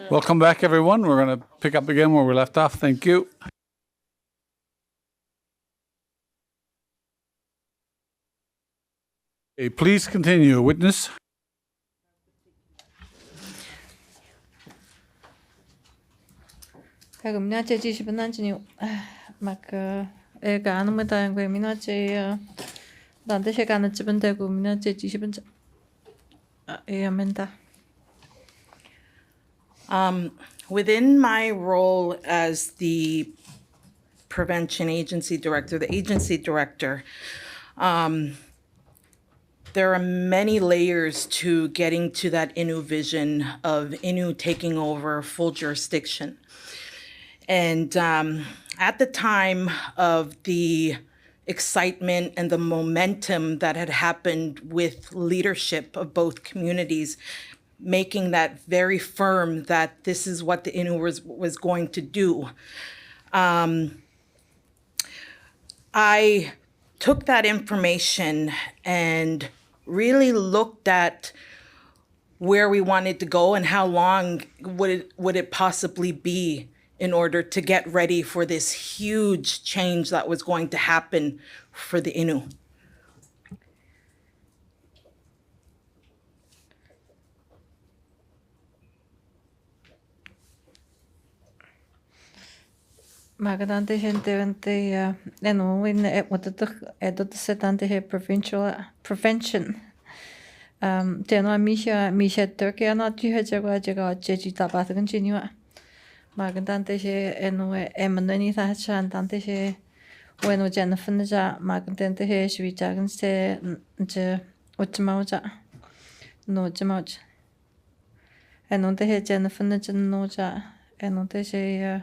Welcome back, everyone. We're going to pick up again where we left off. Thank you. Okay, please continue. Witness. Minate 70 막 애가 안 오면 거 minate 나한테 시간을 집은 되고 minate 70 에야멘다. Within my role as the prevention agency director, the agency director, there are many layers to getting to that Innu vision of Innu taking over full jurisdiction. And at the time of the excitement and the momentum that had happened with leadership of both communities, making that very firm that this is what the Innu was going to do, I took that information and really looked at where we wanted to go and how long would it possibly be in order to get ready for this huge change that was going to happen for the Innu. Magandante gente eno win prevention. Teno misha turkey ana 제가 제지 tabat은 진이와. Magandante eno emanani tachan tante bueno Jennifer magandante shwijagan se je utmauja. No jamauj. Eno de Jennifer noja eno de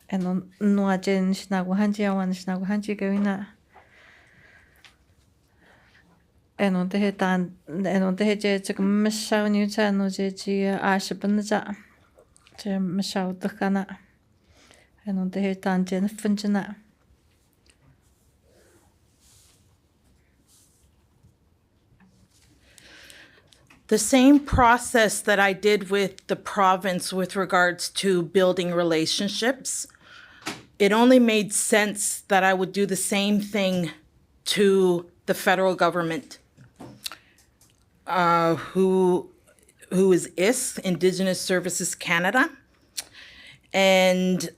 eno no ajen shnagu hanji awan shnagu hanji gawina eno de je 지금 mashau ni cha no je ji ashibnja je mashau dkhana eno de tan jen funjna. The same process that I did with the province with regards to building relationships, it only made sense that I would do the same thing to the federal government, who is ISC, Indigenous Services Canada. And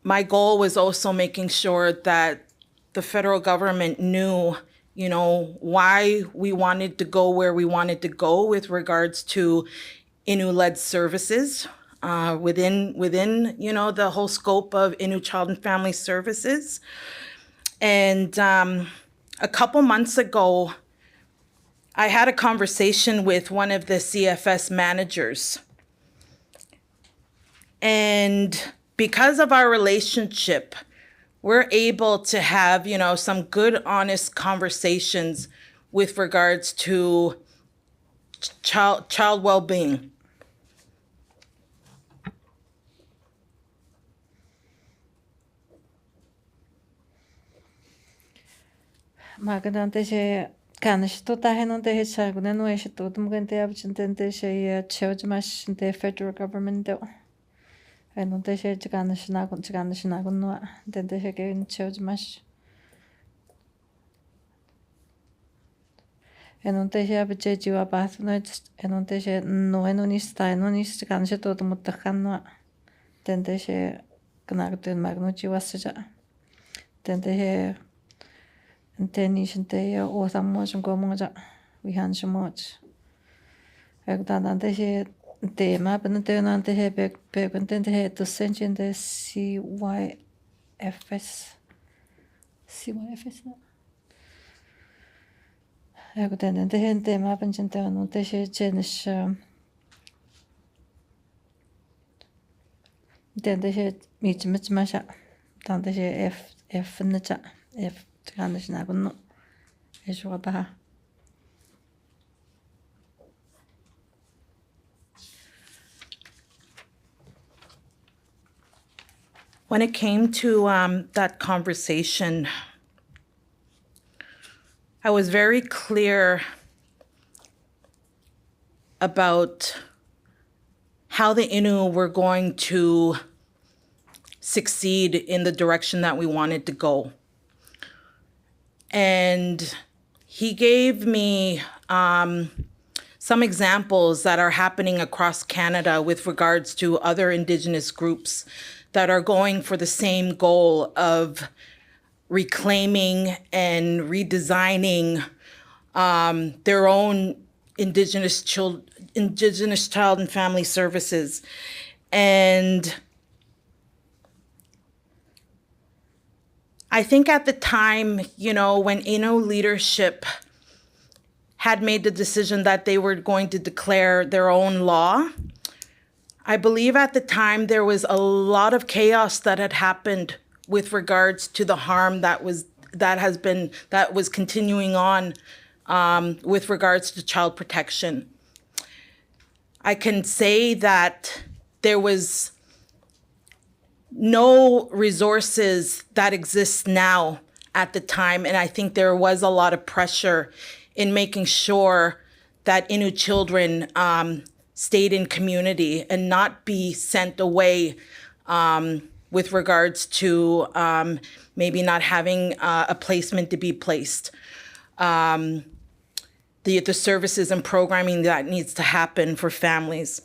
my goal was also making sure that the federal government knew, you know, why we wanted to go where we wanted to go with regards to Innu-led services within you know, the whole scope of Innu Child and Family Services. And a couple months ago, I had a conversation with one of the CFS managers. And because of our relationship, we're able to have, you know, some good, honest conversations with regards to child well-being. Magandante kanishto tahenonte hechagune no eshito tumgente abchintente chewjmash the federal government do. Enonte chganishnagun no dente gevin chewjmash. Enonte abche jiwa bathno enonte no enonis taenonis ganishto tumutahan no dente gnagden magnuchi wasja. Dente Tenishente or some motion go moja. We hand so much. Egdanante the map and the tenante he beg content he to send in the CYFS. CYFS. Egdanante the map and gentleman the she genish. Then the he meets masha. Tante he F in the chat. F. When it came to that conversation, I was very clear about how the Innu were going to succeed in the direction that we wanted to go. And he gave me some examples that are happening across Canada with regards to other Indigenous groups that are going for the same goal of reclaiming and redesigning their own Indigenous child and family services. And I think at the time, you know, when Innu leadership had made the decision that they were going to declare their own law, I believe at the time there was a lot of chaos that had happened with regards to the harm that was continuing on with regards to child protection. I can say that there was no resources that exist now at the time, and I think there was a lot of pressure in making sure that Innu children stayed in community and not be sent away with regards to maybe not having a placement to be placed. The services and programming that needs to happen for families.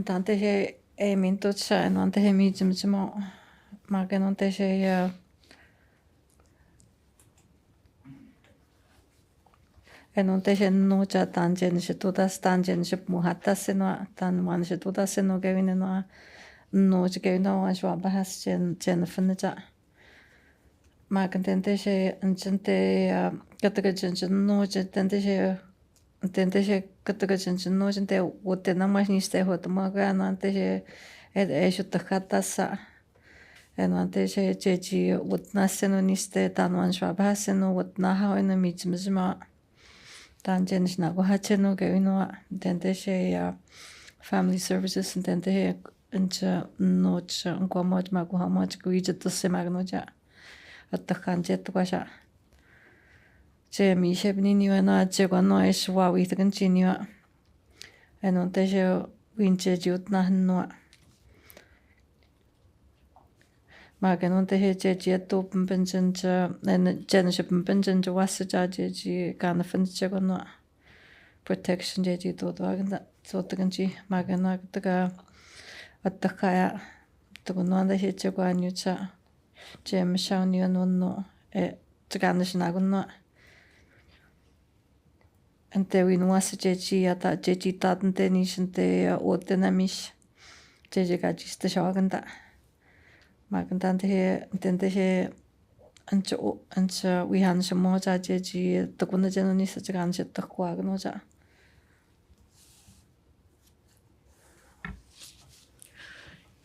Tante he ei mintutsa en ante he mijimjimo magen ante he en ante he no cha tanjen she todas tanjen she muhataseno tan man she todaseno gevino no che gevino wa shwa bahas chen fnja magen tente she enchente katagajin no che tente she katagajin no chente wote namas ni ste hot magan ante she shuttakatasa en ante she chechi wotnaseno ni ste tanwan shwa bahaseno wotna hawena mijmjma tanjen shnago hacheno gevino tente she family services and tente he encha noch ngwamot maguhamot guijat se magnoja attakanje tukasha che mi shebni niwana che gwano eswa witgan chinwa en ante she winche jutna no magen ante he che top benjenja en jenship benjenja wasaja je kan fenche gwano protection je to dwagna so taganji magana taga attakaya tuguno anda he che gwanyucha je mshawni no taganishnagunno ante winwasa jeji ata jeji tatante nishante otenamish jeji gajista shawaganda magandante he tente he ancha wihan shmoja jeji tukuna jenoni sajagan shetakwaagnoja.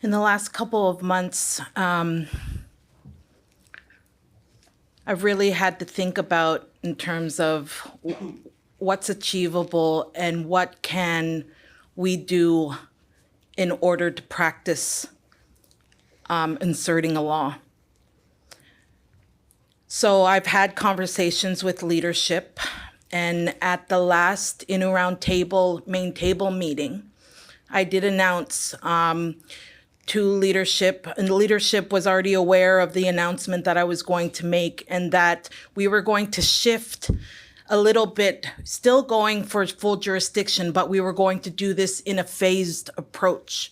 In the last couple of months, I've really had to think about in terms of what's achievable and what can we do in order to practice inserting a law. So I've had conversations with leadership, and at the last Innu Round main table meeting, I did announce to leadership, and the leadership was already aware of the announcement that I was going to make, and that we were going to shift a little bit, still going for full jurisdiction, but we were going to do this in a phased approach.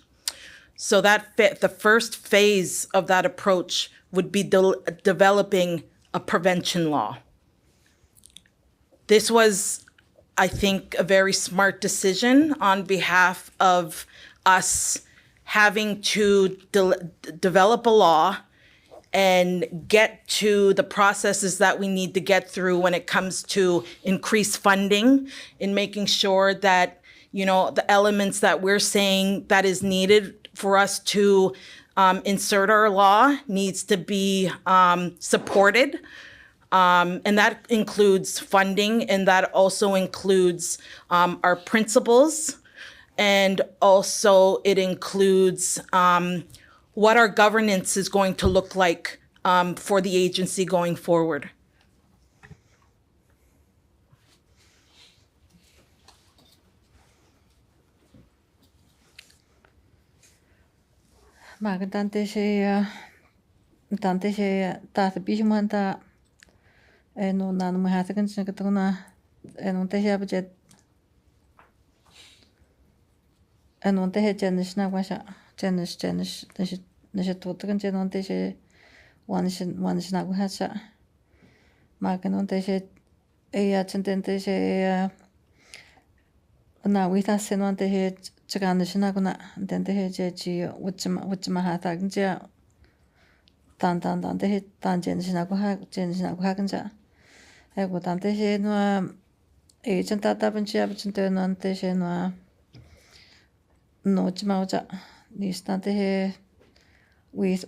So that the first phase of that approach would be developing a prevention law. This was, I think, a very smart decision on behalf of us having to develop a law and get to the processes that we need to get through when it comes to increased funding, in making sure that, you know, the elements that we're saying that is needed for us to insert our law needs to be supported. And that includes funding, and that also includes our principles. And also it includes what our governance is going to look like for the agency going forward. Magan tante se tata bishmanta no nan mo hatagan sinakatuna te se abjet te he jenish na washa jenish nishe totagan te se wanish na washa magan te se te se na wita senon te he chaganish na kuna te he je uchima hatagan ja tan te he tan jenish na hagan ja ego tan te se no agent tata banchi abchen te no te se no chima uja nistan te he with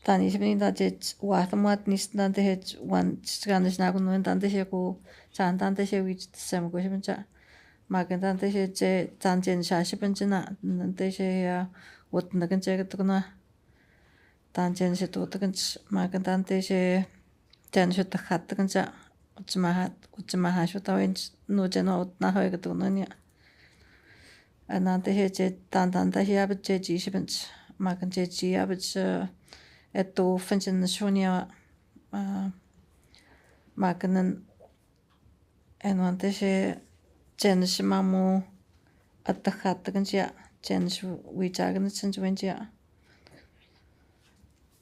tan isbini da je watamat nistan te he wan chaganish na kun tan te se ko chan tan te se which sem ko shimcha magan tan te se je tan jenish ashibinchina te se what nagan je gatuna tan jenish to tagan magan tan te se jenish ta hat tagan ja uchima ha shu ta wen no je no na ha gatuna ni ana te he je tan te he ab je ji shibinch magan je ji ab je eto finchin shunia magan en te se jenish mamu at ta hat tagan ja jenish wi jagan chin wen ja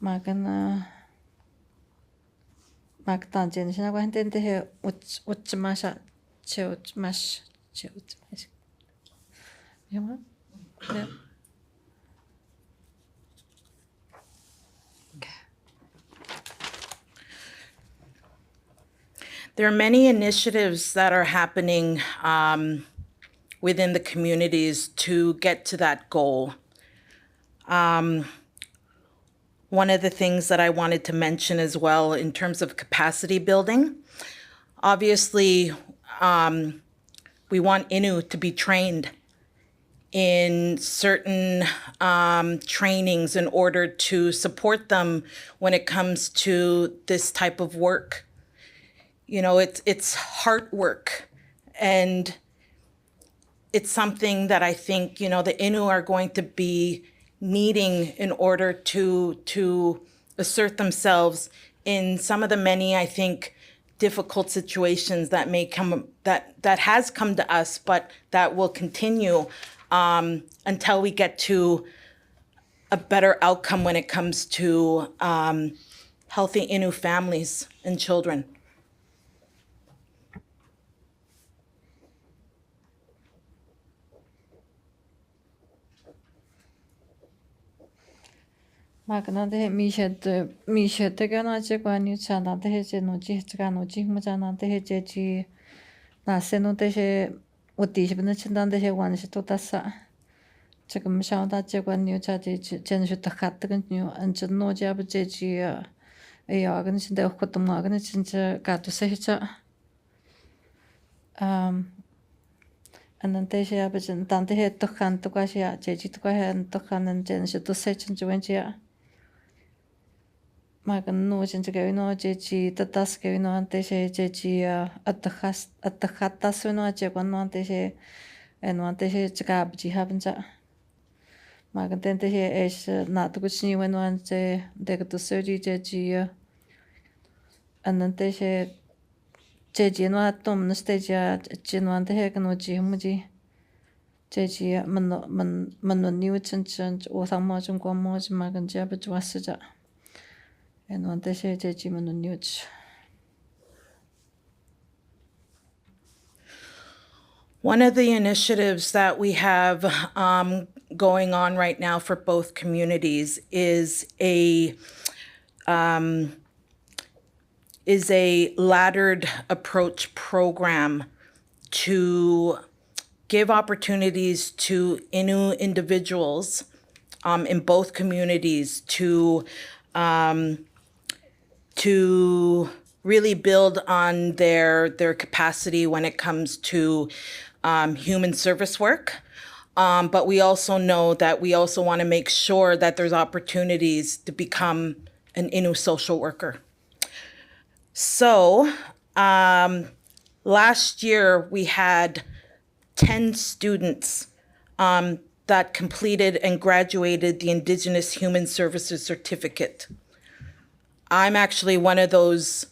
magan magtan jenish na wan te he uchima sha che uchmash yeah. There are many initiatives that are happening within the communities to get to that goal. One of the things that I wanted to mention as well in terms of capacity building, obviously, we want Innu to be trained in certain trainings in order to support them when it comes to this type of work. You know, it's hard work, and it's something that I think, you know, the Innu are going to be needing in order to assert themselves in some of the many, I think, difficult situations that may come, that has come to us, but that will continue until we get to a better outcome when it comes to healthy Innu families and children. Magna de Misha te gana je kwani chana te he je no ji chana no ji mu chana te he je ji na se no te he uti shi bna chindan te he wan shi to ta sa chakam sha da je kwani cha je chen shi ta khat gan nyu an chen no ja bu je ji ya gan chin de ko to ma gan chin cha ka to se cha and te she ya bu chen tan te he to khan to ka shi ya je ji to ka he to khan an chen shi to se chen ju wen ji ya magan no chen ge no je ji ta tas ge no ante she je ji at the khat tas no je kon no ante she en ante she ga bu ji haben ja magan ten te he es na to chi wen no ante de ga to se ji je ji an ante she je ji no atom no ste ja ji no ante he no ji mu ji je ji man no new chen o sang mo chung ko mo ji magan ja bu ju was ja en ante she je ji man no new. One of the initiatives that we have going on right now for both communities is a laddered approach program to give opportunities to Innu individuals in both communities to really build on their capacity when it comes to human service work. But we also know that we also want to make sure that there's opportunities to become an Innu social worker. So last year we had 10 students that completed and graduated the Indigenous Human Services Certificate. I'm actually one of those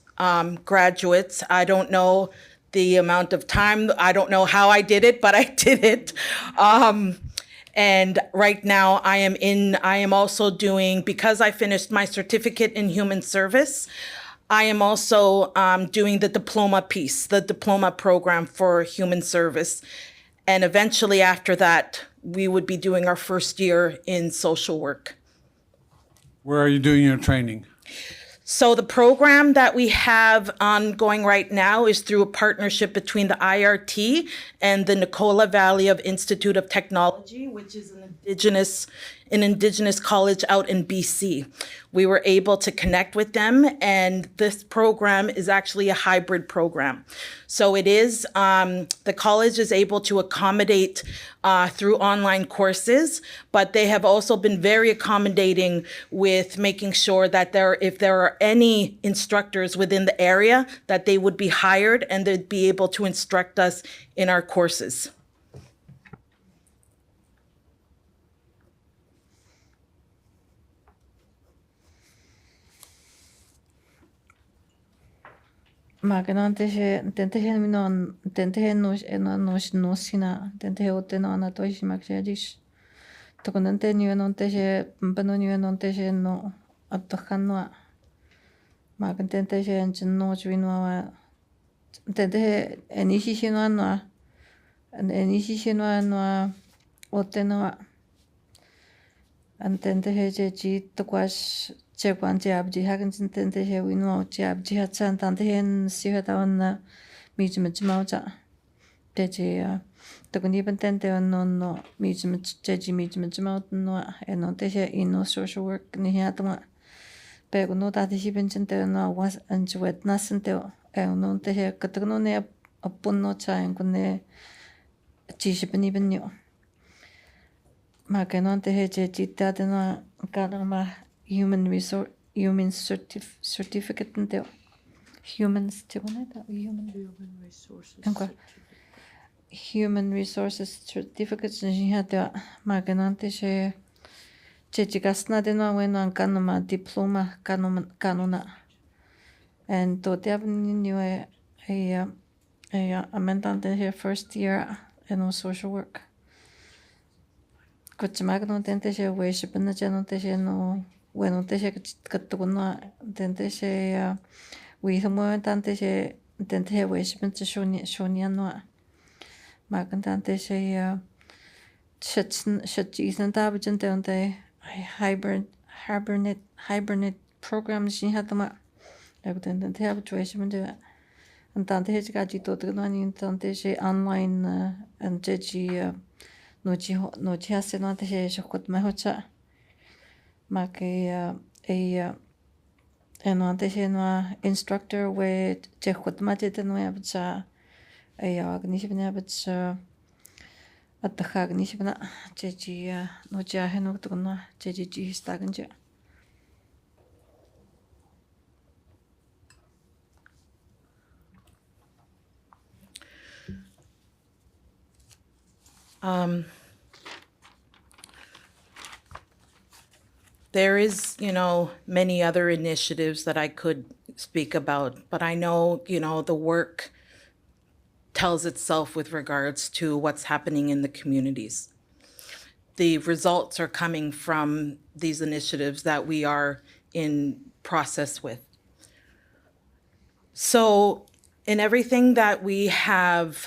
graduates. I don't know the amount of time, I don't know how I did it, but I did it. And right now I am also doing, because I finished my certificate in human service, I am also doing the diploma piece, the diploma program for human service. And eventually after that, we would be doing our first year in social work. Where are you doing your training? So the program that we have ongoing right now is through a partnership between the IRT and the Nicola Valley of Institute of Technology, which is an indigenous college out in BC. We were able to connect with them, and this program is actually a hybrid program. So it is, the college is able to accommodate through online courses, but they have also been very accommodating with making sure that if there are any instructors within the area, that they would be hired and they'd be able to instruct us in our courses. Maganon tentehe minon tentehe nosina tentehe oteno toishi magedish tokonante niwenon tehe mpano niwenon tehe no atohanwa magan tentehe enchino chwinwa tentehe enishishinwa oteno antentehe jeji tokwash Chekwan Jabji Hagen Tente Wino Jabji had sent on the hen see her down medium Jimota. Deji the Guniban Tente no medium Jeji medium Jimota and not the hair in no social work near the Peg no that he mentioned there no was and wet nascent and no the hair Catanone upon no time when they Chishipan even knew. Maganon the hair Jeji Dadana Galama. Human certificate and humans human resources certificates and had the maganante she chechigasna de no when on canoma diploma canona and to the new a amendment here first year in social work. Cochimagno tente she worship in the general no. Bueno, te katuna tente se we mo tante se tente wishment shonia no makan tante se shit tabujent tente hibernate programs she had them like tente have wishment and tante he gaji to no tante se online and jeji no chi hasse no te se khot me hocha Make and instructor with Jehut Majid and Webcha a Agnishabnabach at the Hagnishbna Jeji no Jahenotuna Jeji Staganja. There is, many other initiatives that I could speak about, but I know, the work tells itself with regards to what's happening in the communities. The results are coming from these initiatives that we are in process with. So in everything that we have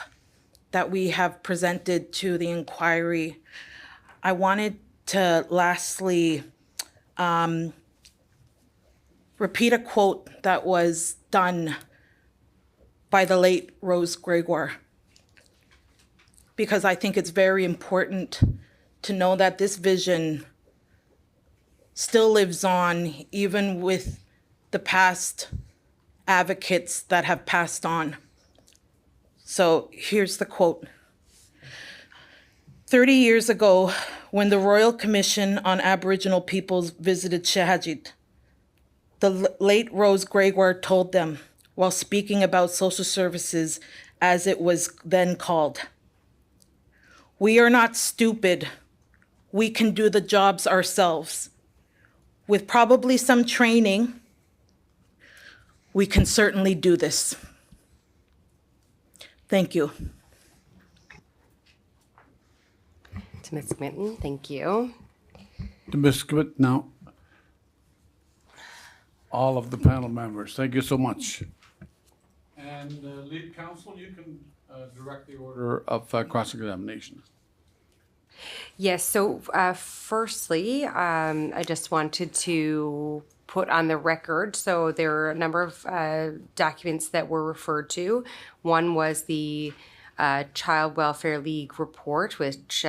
presented to the inquiry, I wanted to lastly repeat a quote that was done by the late Rose Gregoire, because I think it's very important to know that this vision still lives on, even with the past advocates that have passed on. So here's the quote. 30 years ago, when the Royal Commission on Aboriginal Peoples visited Shahajit, the late Rose Gregoire told them while speaking about social services as it was then called. We are not stupid. We can do the jobs ourselves. With probably some training, we can certainly do this. Thank you. To Ms. Minton, thank you. The biscuit now. All of the panel members, thank you so much. And lead counsel, you can direct the order of cross-examination. Yes, so firstly, I just wanted to put on the record, so there are a number of documents that were referred to. One was the Child Welfare League report, which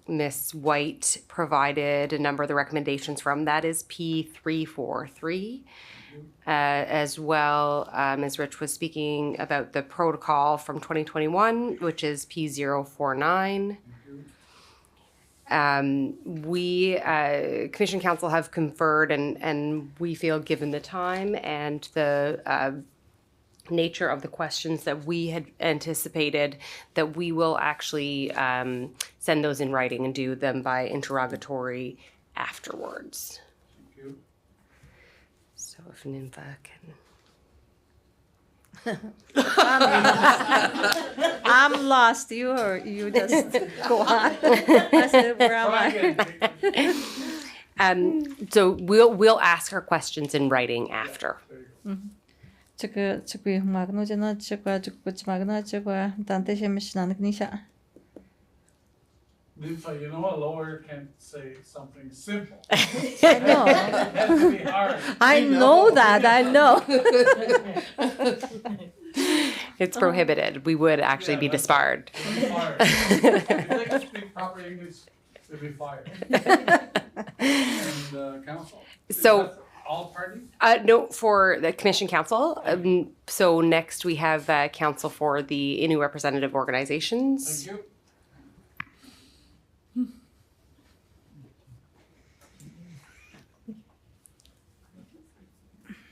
Ms. White provided a number of the recommendations from. That is P343. As well, as Rich was speaking about the protocol from 2021, which is P049. We, Commission Council, have conferred, and we feel, given the time and the nature of the questions that we had anticipated, that we will actually send those in writing and do them by interrogatory afterwards. Thank you. So if Nympha can. I'm lost. You just go on. I said, where am I? So we'll ask our questions in writing after. Chukui magno jana chukwa chukwa magna chukwa tante she mishnan knisha. Nympha, you know a lawyer can't say something simple. I know. It has to be hard. I know that. I know. It's prohibited. We would actually be that's disbarred. You'll be fired. If they can speak proper English, they'll be fired. And counsel. So- Is that all parties? No, for the Commission Council. So next we have counsel for the Innu representative organizations. Thank you.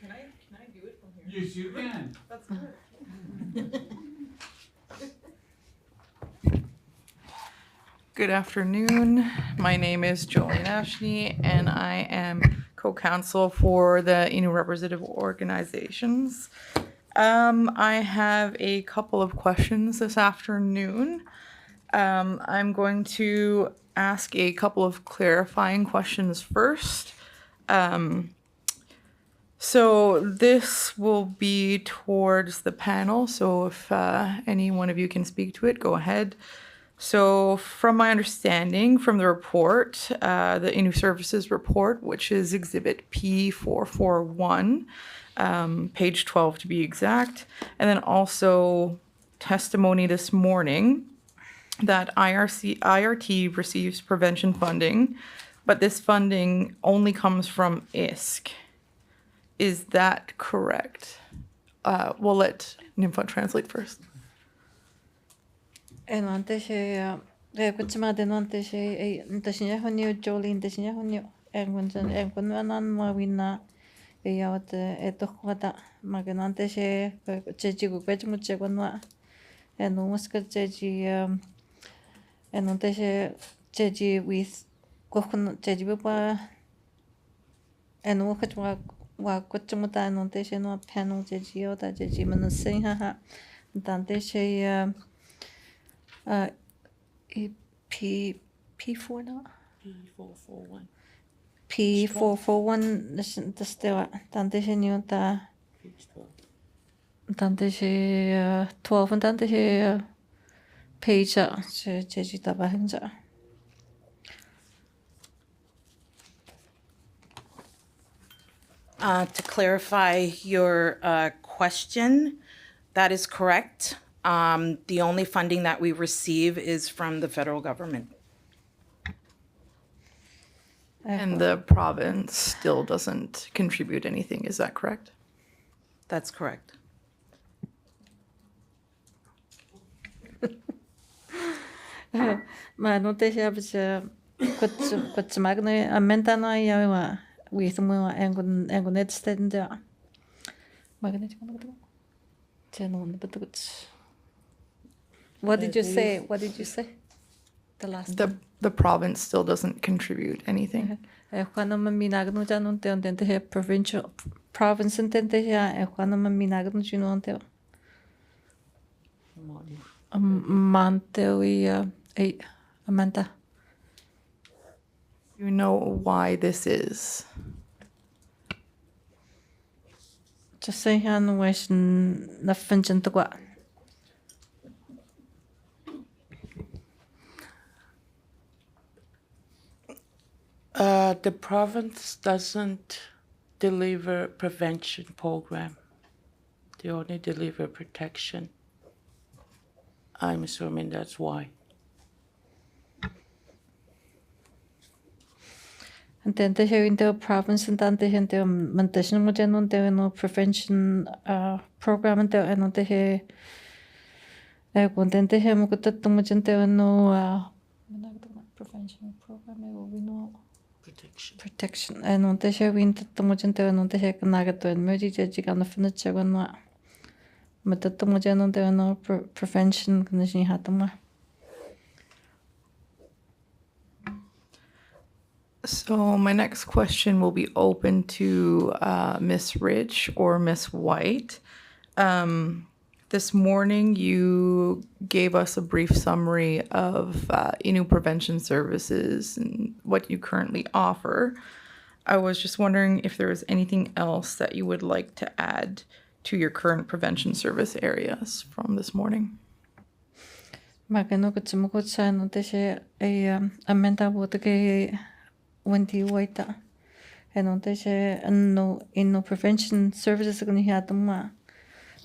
Can I do it from here? Yes, you can. That's good. Good afternoon. My name is Jolene Ashney, and I am co-counsel for the Innu representative organizations. I have a couple of questions this afternoon. I'm going to ask a couple of clarifying questions first. So this will be towards the panel, so if any one of you can speak to it, go ahead. So from my understanding from the report, the Innu Services report, which is Exhibit P441, page 12 to be exact, and then also testimony this morning that IRT receives prevention funding, but this funding only comes from ISK. Is that correct? We'll let Nympha translate first. Enante she kutsima denante she ntasinya honyo Jolene ntasinya honyo engun anan mawina yawat etokhwata maganante she chechi kukwech muchegwanwa enumaska chechi enante she chechi with kokun chechi bapa enukhachwa wa kutsumuta enante she no panel chechi yota chechi manasing ha tante she P4 na? P441. P441 tastewa tante she nyota tante she 12 tante she page she cheji tabahinja. To clarify your question, that is correct. The only funding that we receive is from the federal government. And the province still doesn't contribute anything, is that correct? That's correct. Ma no te she abse kuts magno amentana yawa with me and net stand there. Magnetic. What did you say? What did you say? The last The province still doesn't contribute anything. Juana Maminagno Janunte on the provincial province and Tentea, Juana Maminagno Junonte. Monte, Amanda. You know why this is? Just say han was nothing to go. The province doesn't deliver prevention program. They only deliver protection. I'm assuming that's why. And then they have in the province and then they have the mentation and there no prevention program and there and they have then they have got the much and there no prevention program we know protection and on the have in the much and there and they have nagato and mergy judge on the furniture and no but the much and there no prevention condition hatama. So my next question will be open to Miss Rich or Miss White. This morning you gave us a brief summary of Innu Prevention Services and what you currently offer. I was just wondering if there was anything else that you would like to add to your current prevention service areas from this morning. Magano ko tsumukot sa no te se amenda bote ke Wendy waita. And te se no prevention services ko ni hatuma.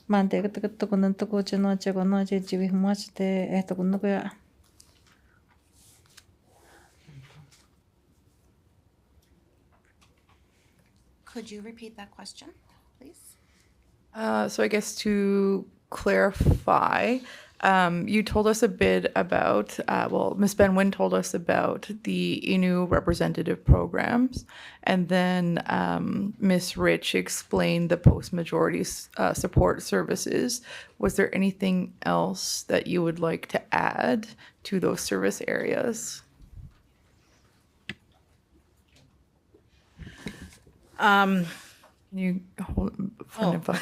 Mante ka to ko nan to ko cheno che ko no che jiwi much te eto ko no ko ya. Could you repeat that question, please? So I guess to clarify, you told us a bit about, Ms. Benuen told us about the Innu representative programs, and then Ms. Rich explained the post-majority support services. Was there anything else that you would like to add to those service areas? You hold front of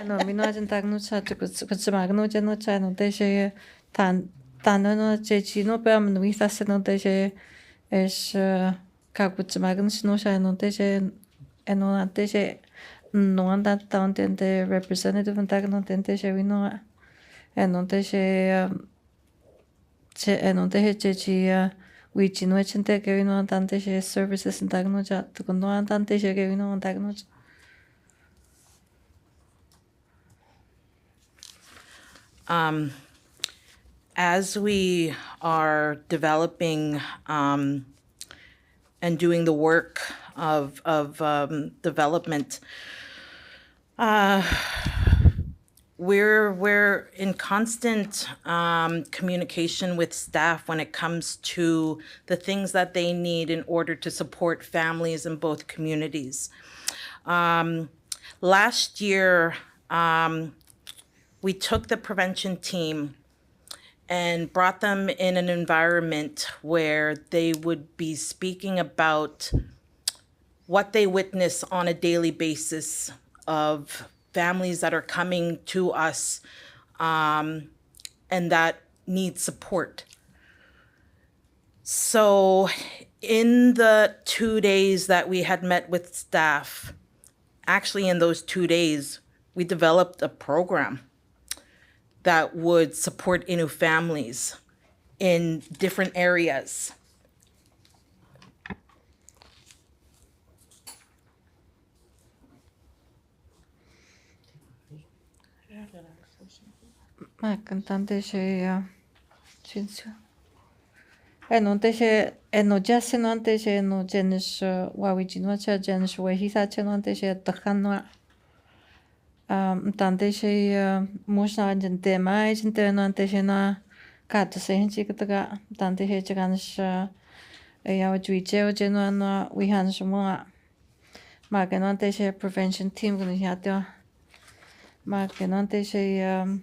No, mi no ajan tag no cha ko tsama no cha no cha no te se tan no che chi no pe am no ita se no te se es ka ko tsama no cha no te se no te se no anda tan te representative and tag no te se we no no te se no te che chi we chi no chen te ke no tan te se services and tag no cha to no tan te se ke no tag no. As we are developing and doing the work of development, we're in constant communication with staff when it comes to the things that they need in order to support families in both communities. Last year, we took the prevention team and brought them in an environment where they would be speaking about what they witness on a daily basis of families that are coming to us and that need support. So in the 2 days that we had met with staff, actually in those 2 days, we developed a program that would support Innu families in different areas. Ma cantante se chinsu. No te se no ya se no ante se no jenis wa wi jino cha jenis wa hi sa che no ante se takhanwa. Tante se mosna jente mai jente no ante se na ka to se hinchi ka tante he chagan sha Eyawa juijeo jenuanua wihansumua. Magenon teshe prevention team gnu hiatio. Magenon teshe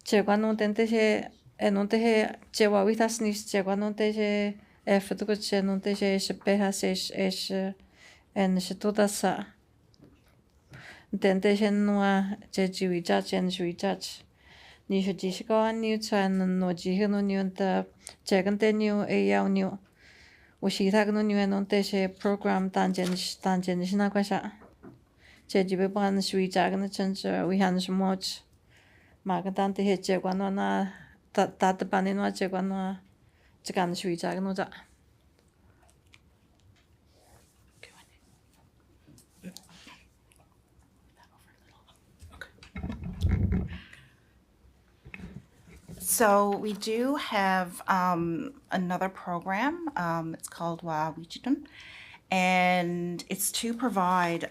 cheguanon teshe enon teshe chewa withasnis cheguanon teshe efetuko chenon teshe shepehas en shetudasa. Teshe nua chejiwijach en juijach. Ni hujishikoan niu chan no jihino niu ta chegante niu eyaw niu. Ushitagno niu enon teshe program tanjen shinakwasha. Chejibe ban shuijagna chancha wihansumuach. Magan teshe cheguano na tatapanino cheguano chigan shuijagno ja. So we do have another program. It's called Wa Wichitun, and it's to provide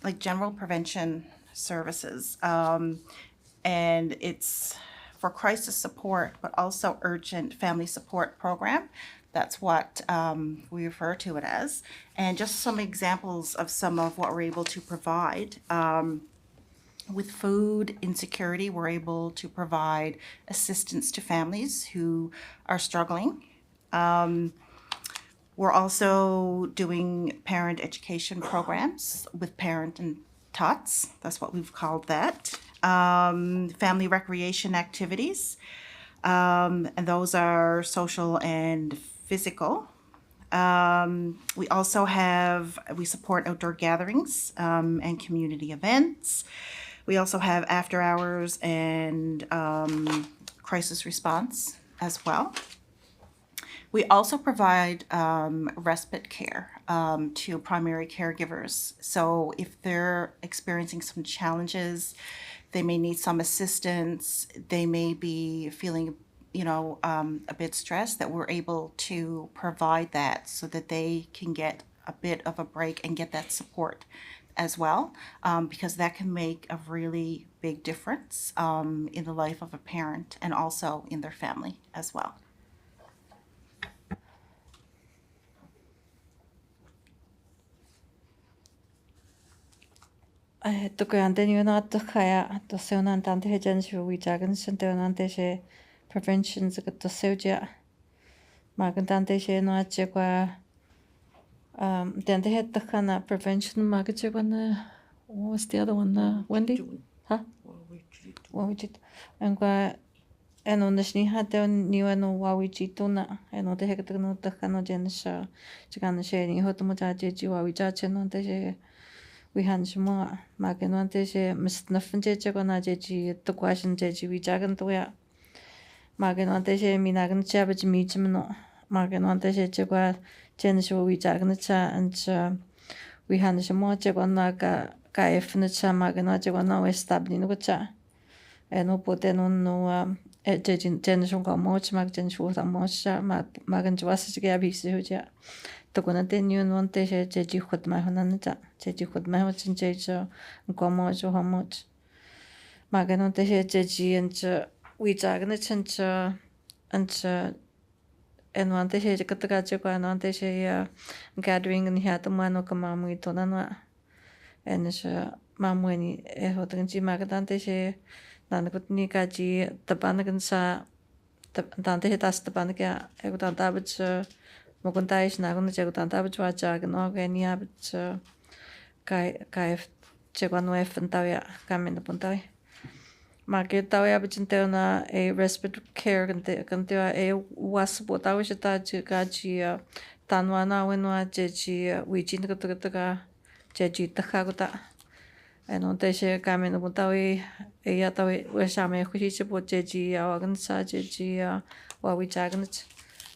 like general prevention services, and it's for crisis support, but also urgent family support program. That's what we refer to it as. And just some examples of some of what we're able to provide. With food insecurity, we're able to provide assistance to families who are struggling. We're also doing parent education programs with parent and tots. That's what we've called that. Family recreation activities, and those are social and physical. We also we support outdoor gatherings and community events. We also have after hours and crisis response as well. We also provide respite care to primary caregivers. So if they're experiencing some challenges, they may need some assistance, they may be feeling a bit stressed, that we're able to provide that so that they can get a bit of a break and get that support as well, because that can make a really big difference in the life of a parent and also in their family as well. Tukuyan tenyo kaya to seunan tante hejan shu wijagan senteunan teshe prevention to seuja. Magan tante she no achekwa tante het takana prevention magachekwa na what's the other one? Wendy? Huh? What we did. And eno nishni hate niu eno wawichito na eno te hekatano takano jenisha chikana she ni hotomo jajeji wawijache no teshe wihansumua magenon teshe misnafin jechegona jeji tukwashin jeji wijagan toya magenon teshe minagan chabaj mijimno magenon teshe chegwa jenisho wijagan cha ancha wihansumua chegona ka efna cha magenon chegona westabli no cha eno potenon no jeji jenisho ka moch mag jenisho ta mocha magan jwas chege abisi hoja Tokona tenyo non teshe jeji khutma honan cha jeji khutma ho chin jejo ngomo jo homoch maganon teshe jeji ancha wijagna chancha ancha enwan teshe jekataga chekwa non teshe ya gathering ni hata mano kamamu itonanwa enesha mamweni ehotanji magadan teshe nanakutni kaji tabanagan sa tante tas tabanaka egotan tabach Moguntais nagun jagutan tabach wacha no genia but kai chegwano efentawya kamen puntai maketawya bachintena a respite care kantewa a was botawa shita gaji tanwana wenwa jeji wijin kutaka jeji takhaguta eno teshe kamen puntawi e yatawi weshame khushi bo jeji awagan sa jeji wawichagnach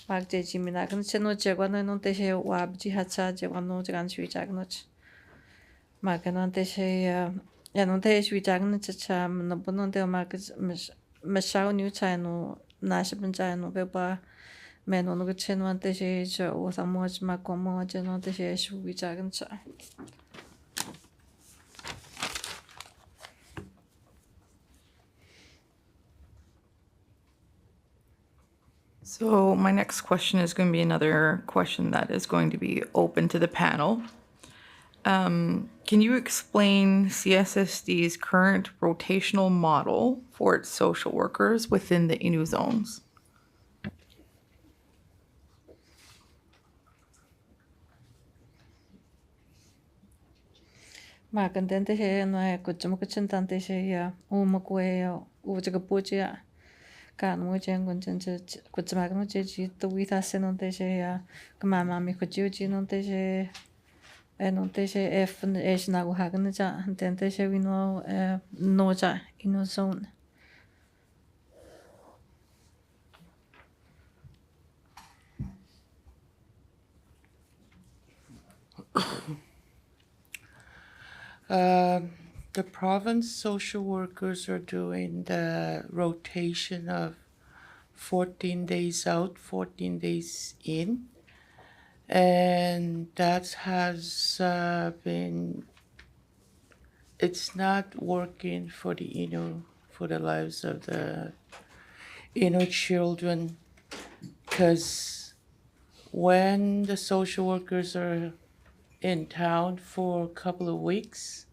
Mag jeji minagan cheno jegwano non teshe wabji hacha jegwano jegan shuijagnach. Maganon teshe non teshe shuijagna chacha mnabonon de mag mashao new chano nashibin chano beba menon go cheno teshe jo osamoj makomo jeno teshe shuijagna cha. So my next question is going to be another question that is going to be open to the panel. Can you explain CSSD's current rotational model for its social workers within the Innu zones? Maakantente he noe kutsumakutsuntan se ya umakue ya uutakapuja kaanmujen kunjenje kutsumakanuje ji tuwithase nonte se ya kamamami kujiuji nonte se nonte se F nagu haganja tente se wino noja ino zone. The province social workers are doing the rotation of 14 days out, 14 days in. And that has been, it's not working for the Innu, for the lives of the Innu children, because when the social workers are in town for a couple of weeks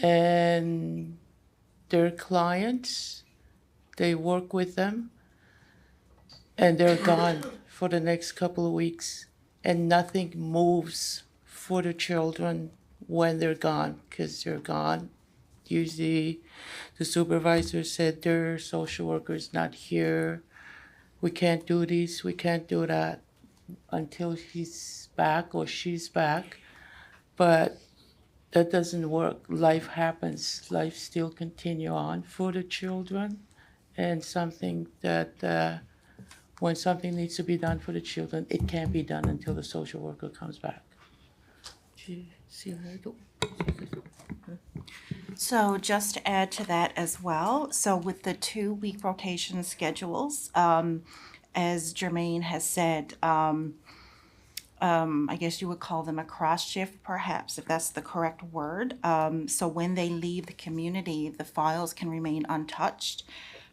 and their clients, they work with them and they're gone for the next couple of weeks and nothing moves for the children when they're gone, because they're gone. Usually the supervisor said their social worker's not here, we can't do this, we can't do that until he's back or she's back. But that doesn't work. Life happens. Life still continue on for the children, and something that when something needs to be done for the children, it can't be done until the social worker comes back. So just to add to that as well, so with the 2-week rotation schedules, as Germaine has said, I guess you would call them a cross shift, perhaps, if that's the correct word. So when they leave the community, the files can remain untouched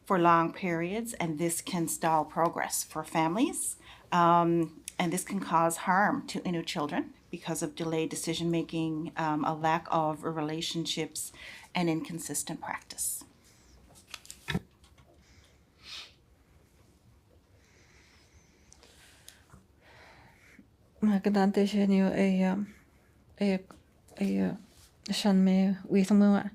for long periods, and this can stall progress for families. And this can cause harm to Innu children because of delayed decision-making, a lack of relationships, and inconsistent practice. Maakantante se niyo shan me withmua.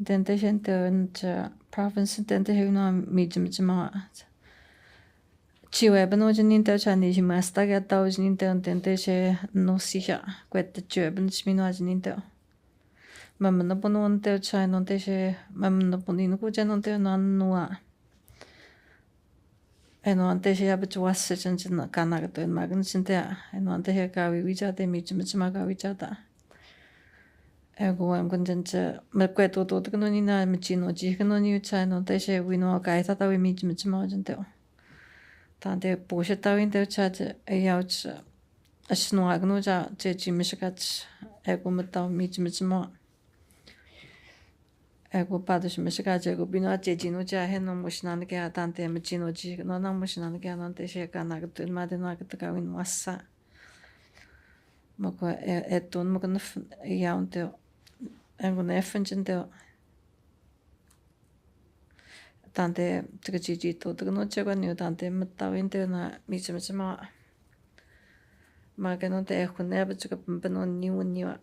Tente se nte province tente he no mijima. Chiwe bano jinin te chani jimasta ga tau jinin te tente se no siya kwet cheben smino jinin te. Mamma bono te chai non te se mamma bonino ku janon te non noa. Eno ante se abe chuasse chen kana ga to magan chinte eno ante he ka wi ja te mijima ga wi ja ta. Ego am kunjenche me kweto to to no ni na michino ji no ni chai no te se wi no ga ta wi mijima jinte. Tante poshe tawin te chat ayouch asno agno ja je jimiskat ego meta mijima. Ego padus miskat ego bino je jino ja heno musnan ke tante mijino ji no na musnan ke non te se kana gat ma de na gat ka win wassa. Moko eton moko no yaunte ego nefenjente tante tgiji to tgno chego ni tante mtawinte na mijima magan te khune ba chga pano ni wa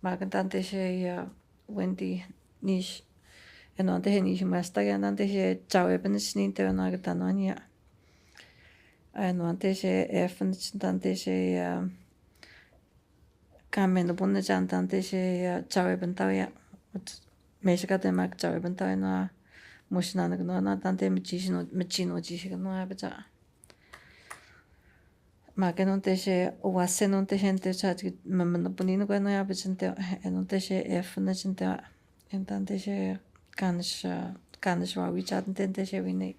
magan tante se ya Wendy nish eno te ni masta ya tante se chawe ben snin te na ga tanonia eno tante se efen tante se ya kamen bonne jan tante se ya chawe ben tawya Mesika te mak chawe banta na mushna na na tante michino ji no abaja. Make non te se wase non te gente chat mamma bonino ko no abajante non te se F na gente en tante se kanish wa wi chat tente se wini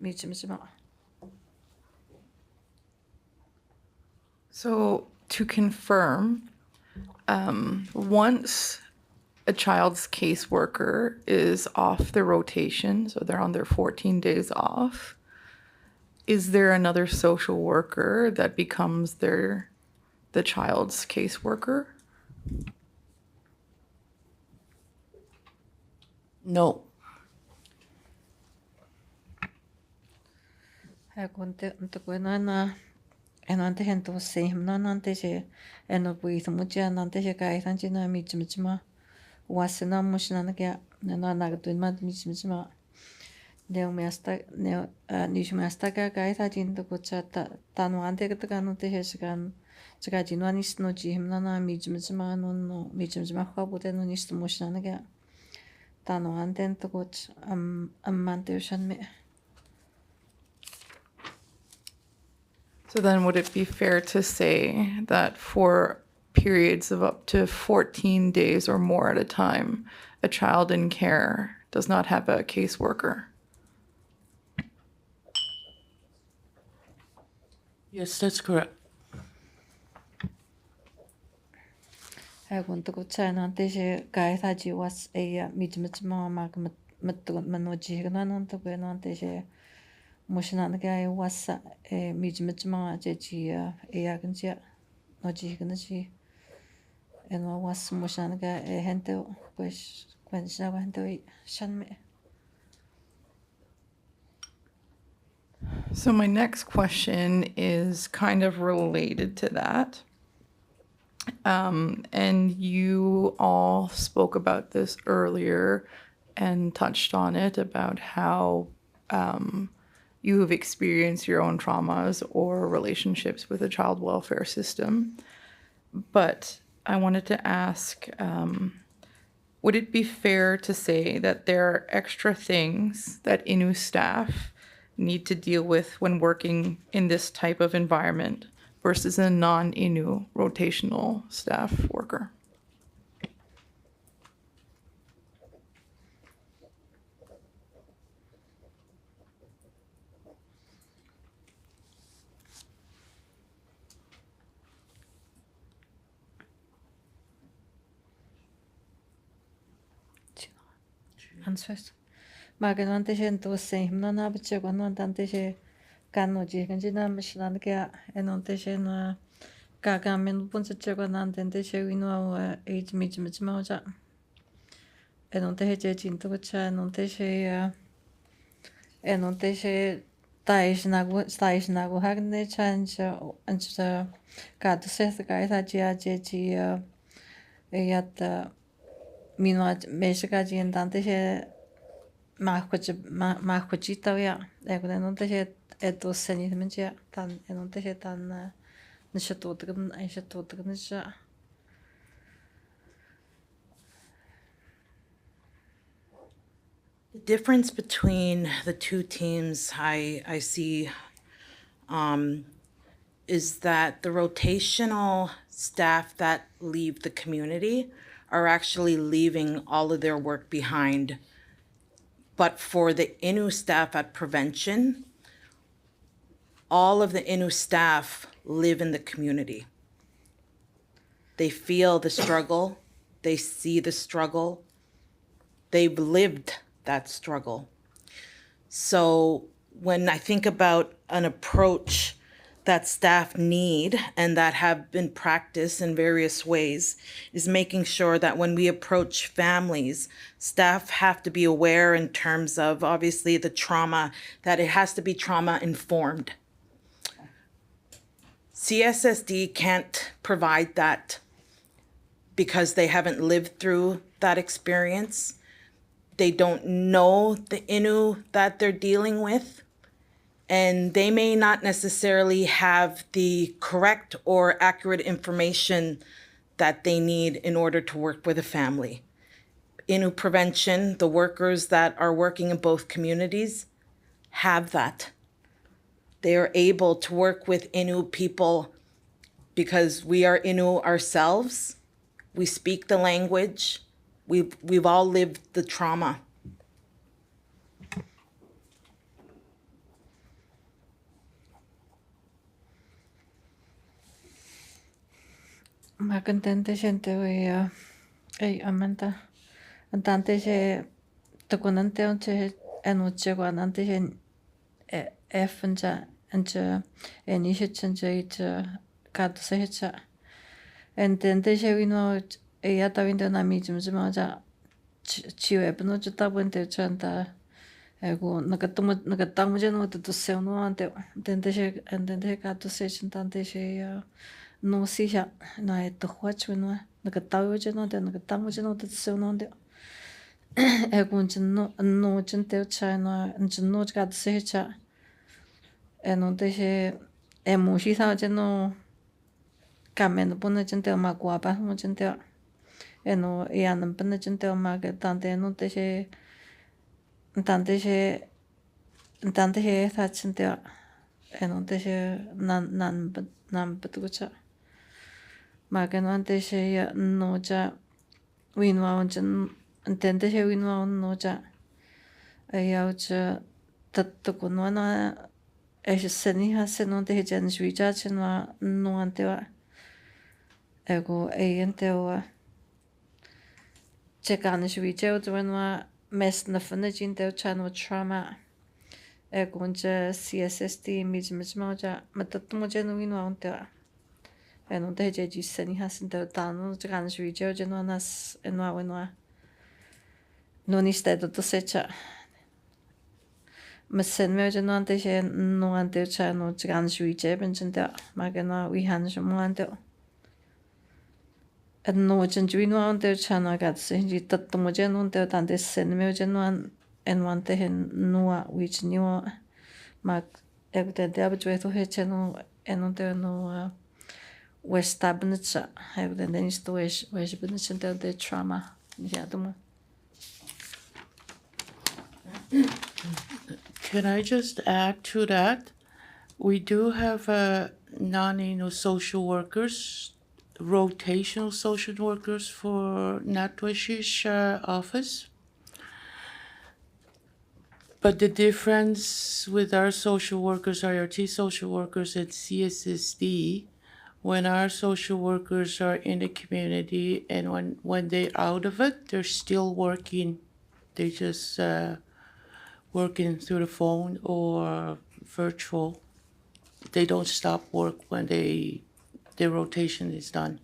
michima. So to confirm, once a child's caseworker is off their rotation, so they're on their 14 days off, is there another social worker that becomes the child's caseworker? No. Enante gente se himnante se eno buith mucha nante se kai sanji na michima wasena mushna ke na nagduin mat michima neo measta neo nish measta ka kai sa jin to kucha tanwante ke ta no te hesgan chaka jinwanis no ji himna na michima no michima kha bote no nis mushna ke tanwante to kuch ammante shan me. So then would it be fair to say that for periods of up to 14 days or more at a time, a child in care does not have a caseworker? Yes, that's correct. Kun tu chana te se kai tha ji was e michima ma manoji gna non to ko non te se mushna ga was e michima je ji e ya kan ja no ji gna ji en was mushna ga e hente pues when sa hente shan me. So my next question is kind of related to that. And you all spoke about this earlier and touched on it about how you have experienced your own traumas or relationships with the child welfare system. But I wanted to ask, would it be fair to say that there are extra things that Innu staff need to deal with when working in this type of environment versus a non-Innu rotational staff worker? Answers. Maganante se entonces himna na biche cuando tante se cano ji kan jina mishnan ke enonte se na kaga men punse che cuando tante se wino age michima ja enonte he je jinto cha enonte se tais nagu hagne change ancha ka to se ka ta ji yat minua mesika ji tante se Mahkojita ja, kun en on se etussa niin semmoisia tan en on se tan niissä tuotakin ei se tuotakin niissä The difference between the two teams I see is that the rotational staff that leave the community are actually leaving all of their work behind. But for the Innu staff at prevention, all of the Innu staff live in the community. They feel the struggle, they see the struggle, they've lived that struggle. So when I think about an approach that staff need and that have been practiced in various ways is making sure that when we approach families, staff have to be aware in terms of obviously the trauma, that it has to be trauma informed. CSSD can't provide that because they haven't lived through that experience. They don't know the Innu that they're dealing with. And they may not necessarily have the correct or accurate information that they need in order to work with a family. Innu prevention, the workers that are working in both communities have that. They are able to work with Innu people because we are Innu ourselves. We speak the language. We've all lived the trauma. Mä contente gente ei amanta Tante takunante onche enuchegwa nante efenja anche enishenja ite kadusecha. Entente vino ella también de una misma ya chive pero yo estaba en te chanta ego nakatamu je no te se no ante entente kadusecha tante se no si ya na eto huacho no nakatamu je no te nakatamu je no te se no ante ego no chente cha no no kadusecha entonces emoji sa je no Kamen pone gente ma guapa mo gente eno yan pone gente ma que tante se sa gente eno te se nan petucha ma que no antes se ya no ja winwa on tante se winwa on no ja ya ucha tatto kono na es seni ha se no te jan juija chenwa no ante wa ego teo checkan juija utwenwa mes na fana jin teo chano trauma ego unja CSSD mijmijmoja matatmo jenu winwa ante wa eno te je seni ha sen teo tano checkan juija jenu nas enwa wenwa no ni stedo to secha Sen me oye no antes no ante chano checkan juija benjente magana we han mo ante no chen no ante chano gat se ji tatto mo jen ante tante sen me oye no en wante hen no which new mag evidente abjue to he cheno en ante no west tabnitsa evidente ni sto es benchente de trauma ya tomo Can I just add to that? We do have social workers, rotational social workers for Natwashish office. But the difference with our social workers, IRT social workers at CSSD, when our social workers are in the community and when they're out of it, they're still working. They just working through the phone or virtual. They don't stop work when their rotation is done.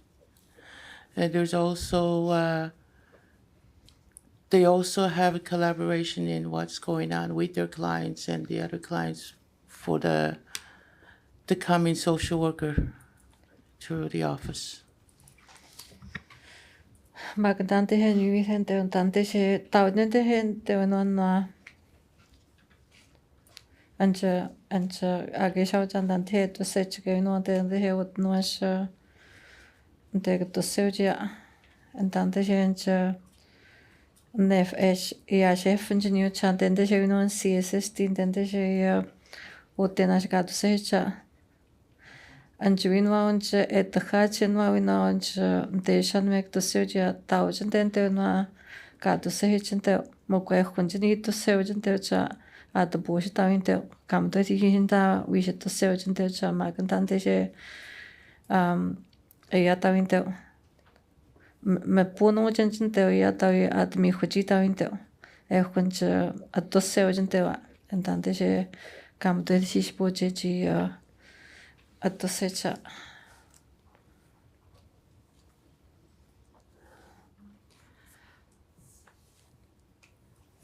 And there's also they also have a collaboration in what's going on with their clients and the other clients for the coming social worker to the office. Magdante hen yu gente on tante se taudente gente on Anche age shau chan dan the to se chike no te he ut no as te to se ja en tante se anche nef es ya chef engineer chan tente se no CSS tin tente se utenas ga to se cha anche win wa anche et ha chen wa win anche te shan mek to se ja tau chen tente no ga to se chen te mo kwe khun ni to se chen te cha a the bush down into come to the we should to search into Magan Tante a yata into me puno into yata at me hujita into a hunch at the search into and Tante come to the shishpochi at the search.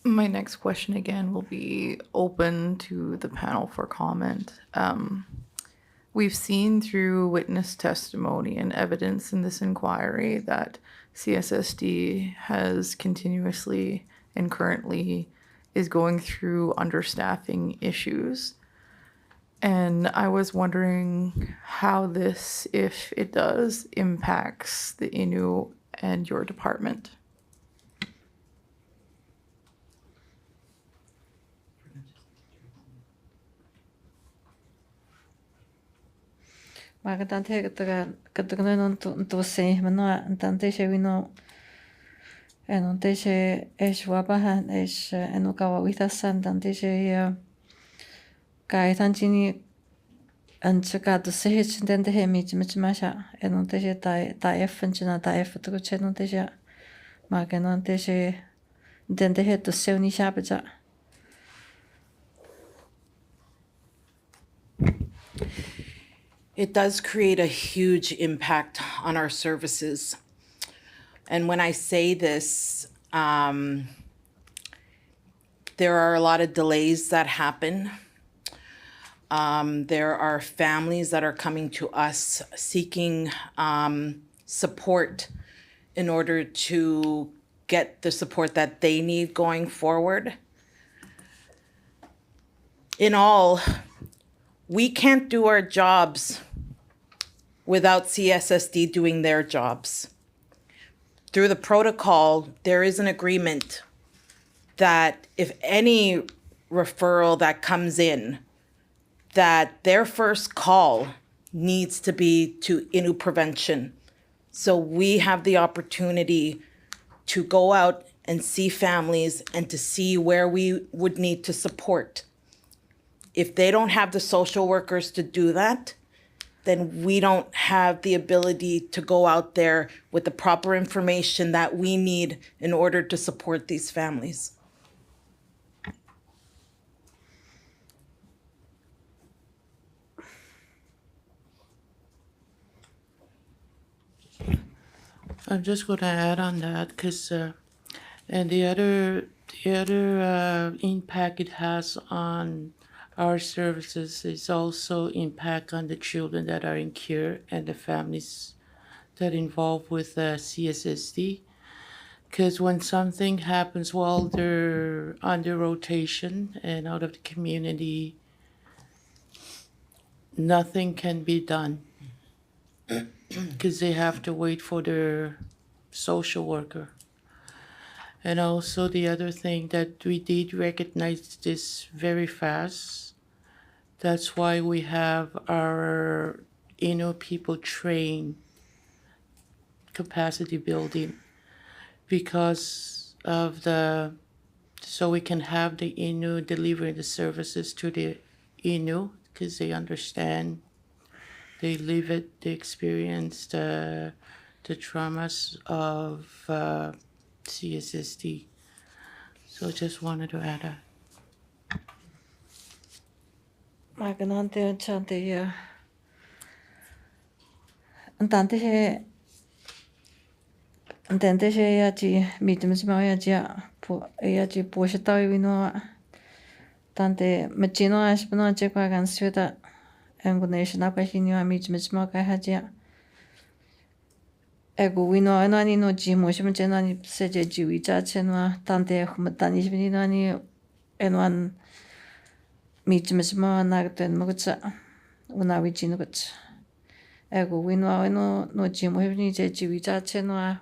My next question again will be open to the panel for comment. We've seen through witness testimony and evidence in this inquiry that CSSD has continuously and currently is going through understaffing issues. And I was wondering how this, if it does, impacts the Innu and your department. Tante kataga non to se mano tante se vino en te se es wapa es en kawa wita san tante se kai tanjini an chaka to se hin tante he mi masha en te se ta f china ta f to che non te se ma que non te se Den det heter Sevni Shabaja. It does create a huge impact on our services. And when I say this, there are a lot of delays that happen. There are families that are coming to us seeking support in order to get the support that they need going forward. In all, we can't do our jobs without CSSD doing their jobs. Through the protocol, there is an agreement that if any referral that comes in, that their first call needs to be to Innu prevention. So we have the opportunity to go out and see families and to see where we would need to support. If they don't have the social workers to do that, then we don't have the ability to go out there with the proper information that we need in order to support these families. I'm just going to add on that because, and the other impact it has on our services is also impact on the children that are in care and the families that involved with CSSD. Because when something happens while they're under rotation and out of the community, nothing can be done because they have to wait for their social worker. And also the other thing that we did recognize this very fast. That's why we have our people train capacity building because of so we can have the Innu delivering the services to the Innu because they understand, they live it, they experience the traumas of CSSD. So just wanted to add that. Maganante chante Antante he Antante he ya ji mitums ma ya ji ya ji poshita wino tante machino ashpano che kwa gan sweta angunation apa hinyo mitums ma ka haja ego wino anani no ji moshim chenani seje ji wicha chenwa tante khmatani shbini nani enwan mitums ma nagten mogcha una wichino goch ego wino no ji moshim je ji wicha chenwa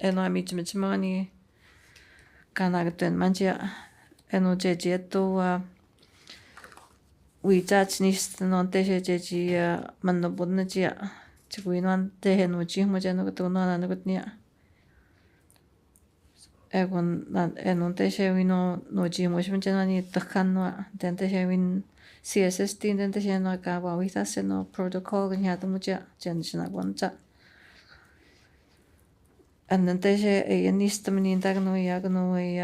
eno mitums ma ni kanagten manjia eno je je to wicha chnis no te je ji manno bodna ji Chiguinon te no ji mo je no to no na no nia egon enon te she wino no ji mo shim je ni takhan no den te she win CSSD den te she no ka wa wi ta se no protocol nya to mo je jen shina boncha and then te she e ni stem ni dag no ya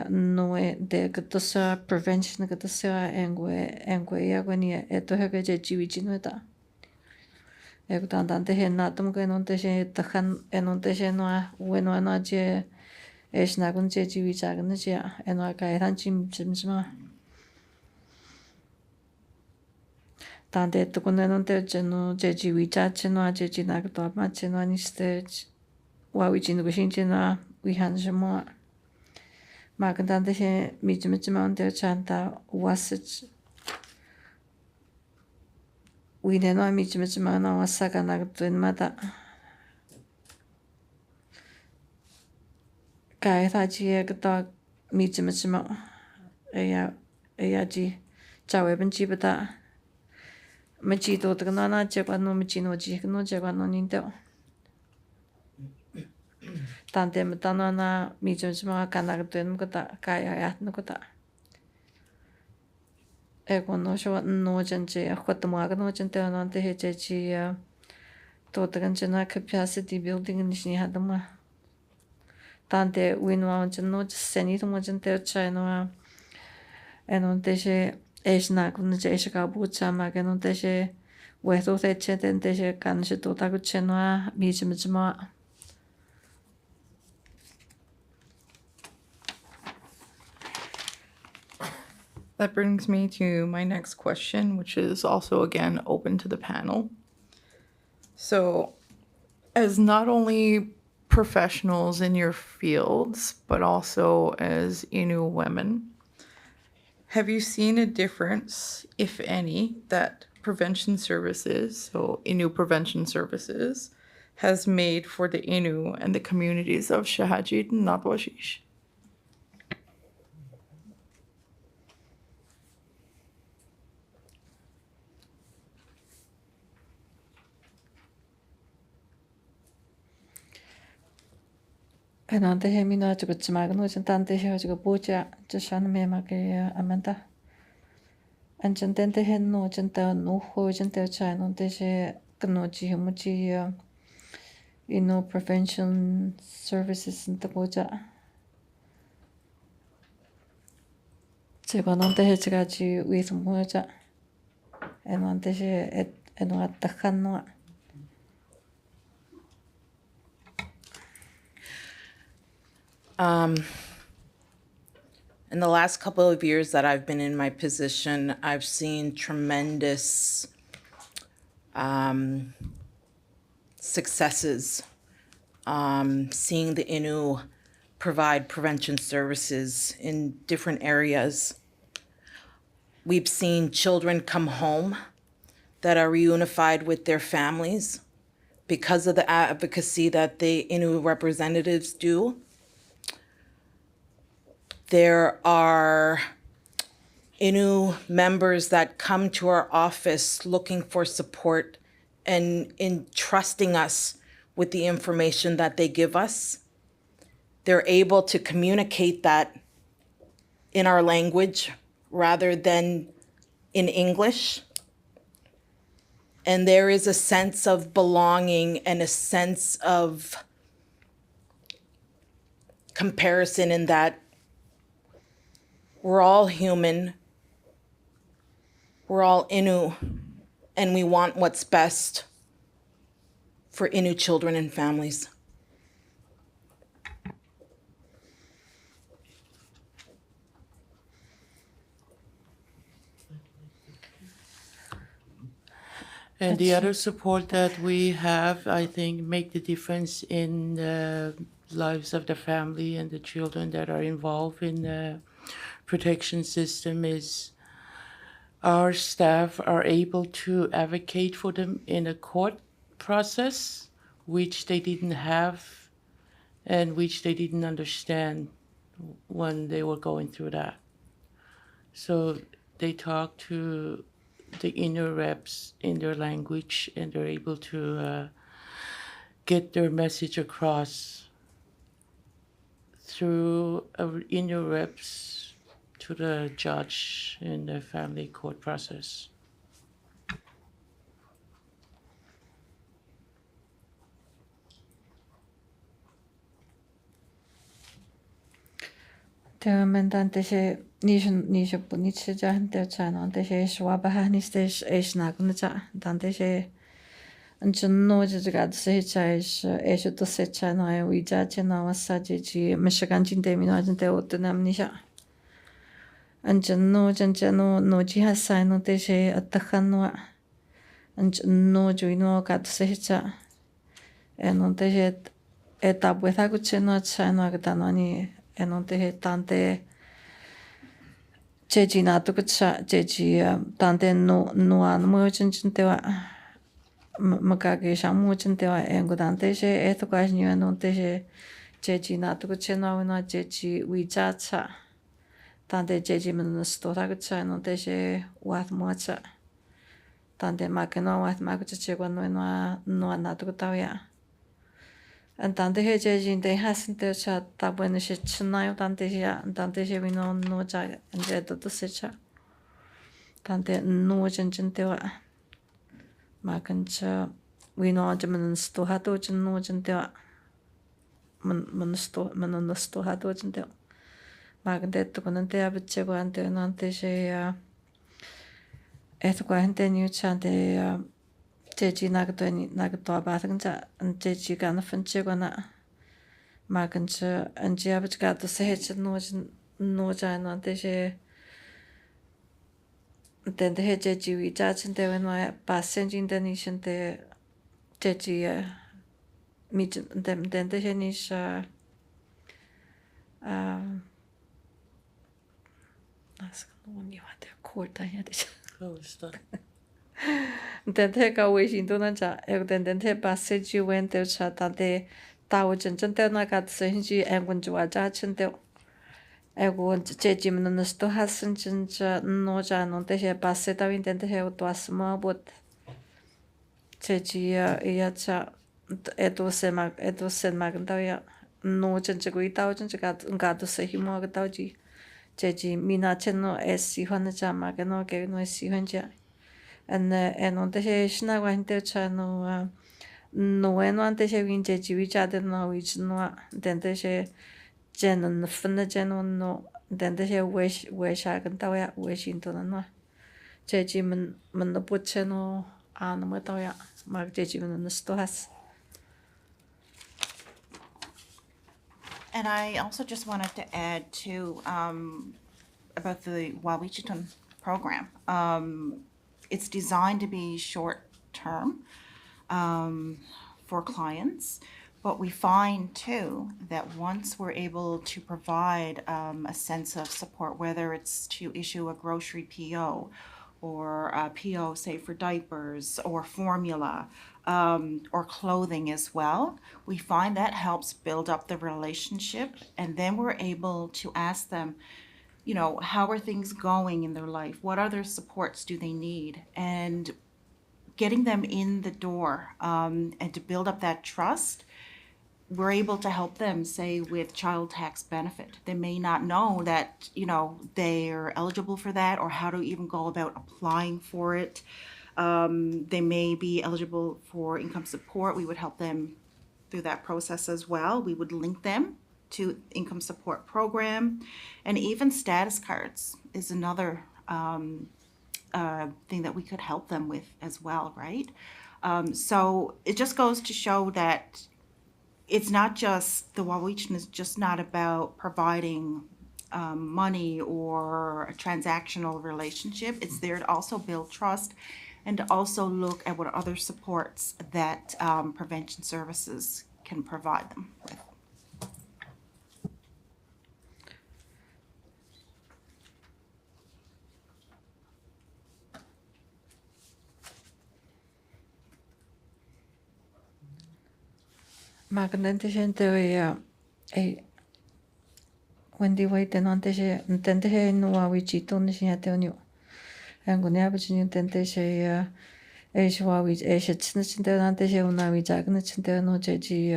no de to sa prevention to sa engwe ya go ni e to he je ji wi ji no ta ego tante he na tum ke non te she takhan enon te she no bueno na je es na gun je ji wi cha gun je eno ka ran chim ma tante to kun enon te je no je ji wi cha che no je ji na to ma che no ni ste wa wi jin go shin che na wi han je mo ma kan tante he mi ma on te chanta was Uine no mitchima no wasaka nagtuen mata. Kai tha chi ekta mitchima eya ji chawe ben chi bata. Machi to tgna na che kwa no michi no ji no che kwa no ninte. Tante mata na mitchima kanagtuen mkata kai ayat no kata. Ego no sho no janje khotma ga no jante no te he chi to tagan chena capacity building ni shni hadama tante winwa jen no seni to jen te chino enon te she esna kun je esha bu chama ke non te she we to te chen te she kan she to ta ku chenwa mi jima. That brings me to my next question, which is also again open to the panel. So, as not only professionals in your fields, but also as Innu women, have you seen a difference, if any, that prevention services, so Innu prevention services, has made for the Innu and the communities of Shahajit and Natwashish? Enon te he minua te ku chima no jen tante she ho ku boja je shan me ma ke amanda. An jen te he no jen te no ho jen te cha no te she kno ji mu ji prevention services in the boja. 제가 non te he chiga ji with moja. Enon te she enon at the khanwa. In the last couple of years that I've been in my position, I've seen tremendous successes. Seeing the Innu provide prevention services in different areas. We've seen children come home that are reunified with their families because of the advocacy that the Innu representatives do. There are Innu members that come to our office looking for support and entrusting us with the information that they give us. They're able to communicate that in our language rather than in English. And there is a sense of belonging and a sense of comparison in that we're all human, we're all Innu, and we want what's best for Innu children and families. And the other support that we have, I think, make the difference in the lives of the family and the children that are involved in the protection system is our staff are able to advocate for them in a court process, which they didn't have and which they didn't understand when they were going through that. So they talk to the Innu reps in their language, and they're able to get their message across through Innu reps to the judge in the family court process. Men tante she nisha puni chija hante chana tante she shwabaha niste eshnaguna tante she no jiga se chaish esho to se chana wija chena wasaji ji mishagan jinte mino jinte otunam nisha no janjano no ji hasai no te she atakhanwa no juino kat se cha enon te she etapwetha kucheno chana gatanani enon te he tante jeji na tu kucha jeji tante no an mo te wa makage shamu te wa engo tante she eto ka ni enon te she jeji na tu kucha na wana jeji wija cha tante jeji men sto ta kucha enon te she wat mo cha tante makeno wat ma kucha che kwa no na tu ta ya and tante he jeji de hasin te cha ta bueno she chnayo tante she we no cha and je to se cha tante no chen te wa ma kan cha we no jemen sto ha to chen no chen te wa Mananasto hatuajinteo. Magandetto kun te abitse kun te nante se eto kun te nyutsante jeji nagto abatanza jeji kana fanche kuna maganse anji abitse gato se hech no nante se den he jeji wi jachin te when pasenjin denishin te jeji mit den he nish Ni hade korta hade. Den te ka we shin do na cha den te passage when te cha ta de ta wo chen chen te na ka se hin ji en gun jwa cha chen te e go che ji men na sto ha sen chen cha no cha no te he passe ta vin te he to asma bot che ji ya cha eto sen ma ta ya no chen che go ta chen ka to se hi mo ga ta ji jeji mina cheno es hihana chama que no es hihanja en onte he shna wa inte chano no en ante he win jeji wi cha de no wi no dente he jen fna jen no dente he we sha kan ta ya we shin to no jeji men no pu cheno an mo ta ya ma jeji men no sto has. And I also just wanted to add to about the Wawichiton program. It's designed to be short term for clients, but we find too that once we're able to provide a sense of support, whether it's to issue a grocery PO or a PO, say, for diapers or formula, or clothing as well, we find that helps build up the relationship. And then we're able to ask them, how are things going in their life? What other supports do they need? And getting them in the door and to build up that trust, we're able to help them, say, with child tax benefit. They may not know that, they're eligible for that or how to even go about applying for it. They may be eligible for income support. We would help them through that process as well. We would link them to income support program, and even status cards is another thing that we could help them with as well, right? So it just goes to show that it's not just, the Wawichan is just not about providing money or a transactional relationship. It's there to also build trust and to also look at what other supports that prevention services can provide them with. Magandante gente Wendy wait tenante she intente he no Wawichito ni she te onyo. Angone abuji intente she shwawi shitsne chinte nante she una wi jagne chinte no jeji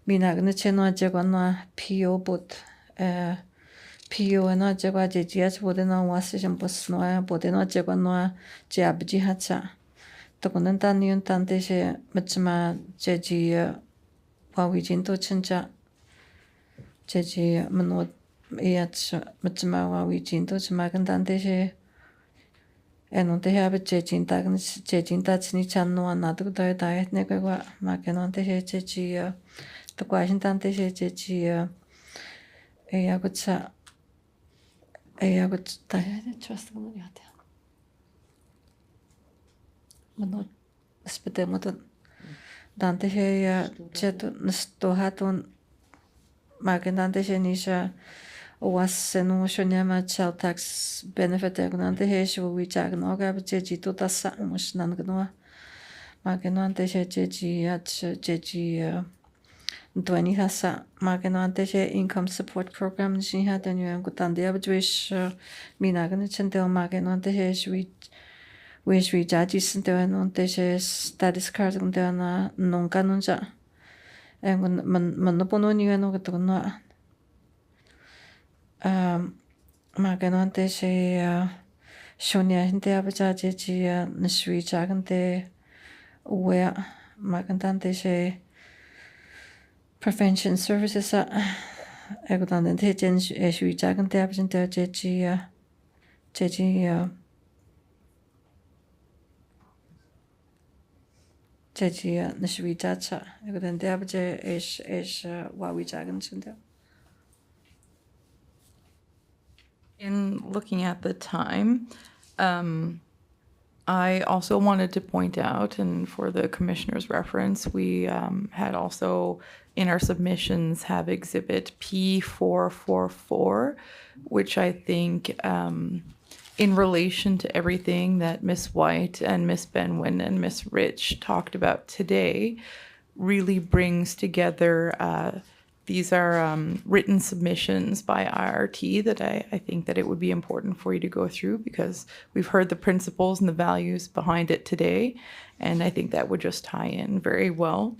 minagne cheno jegwa no PO bot PO no jegwa jeji as bode no was shem bos no bode no jegwa no je abuji hacha. Tokunen tan yun tante she machma jeji Wawichinto chincha jeji mano yach machma Wawichinto chmagandante she enonte habe jejin tachni channo anadu dai diet ne kwa makenonte she jeji to kwashintante she jeji eyagucha dai trust no yate mano spetemo Dante he chetu sto hatun magen dante he nisha was senu shonyama child tax benefit dante he shu wi jag no ga jeji to tasa mus nan gno magen dante he jeji at jeji 20 hasa magen dante he income support program shi ha den yuan gu dante ab jwish mina gan chente magen dante he shu Wish we judges and there no dishes status card and there non canonja. And Manopono you know get no Maganante she Shonia in the abajaji Nishri jagante where Magantante she prevention services ego dan den te jen shui jagan te abjin te jeji na shui jacha ego dan te abje is wa we jagan chinde. In looking at the time, I also wanted to point out, and for the commissioner's reference, we had also in our submissions have exhibit P444, which I think in relation to everything that Miss White and Miss Benuen and Miss Rich talked about today, really brings together these are written submissions by IRT that I think that it would be important for you to go through, because we've heard the principles and the values behind it today, and I think that would just tie in very well.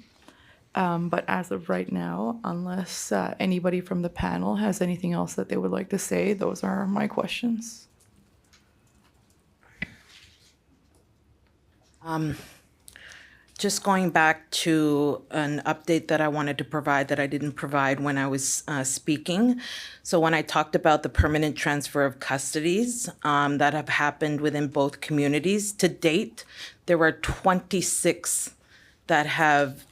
But as of right now, unless anybody from the panel has anything else that they would like to say, those are my questions. Just going back to an update that I wanted to provide that I didn't provide when I was speaking. So when I talked about the permanent transfer of custodies that have happened within both communities, to date, there were 26 that have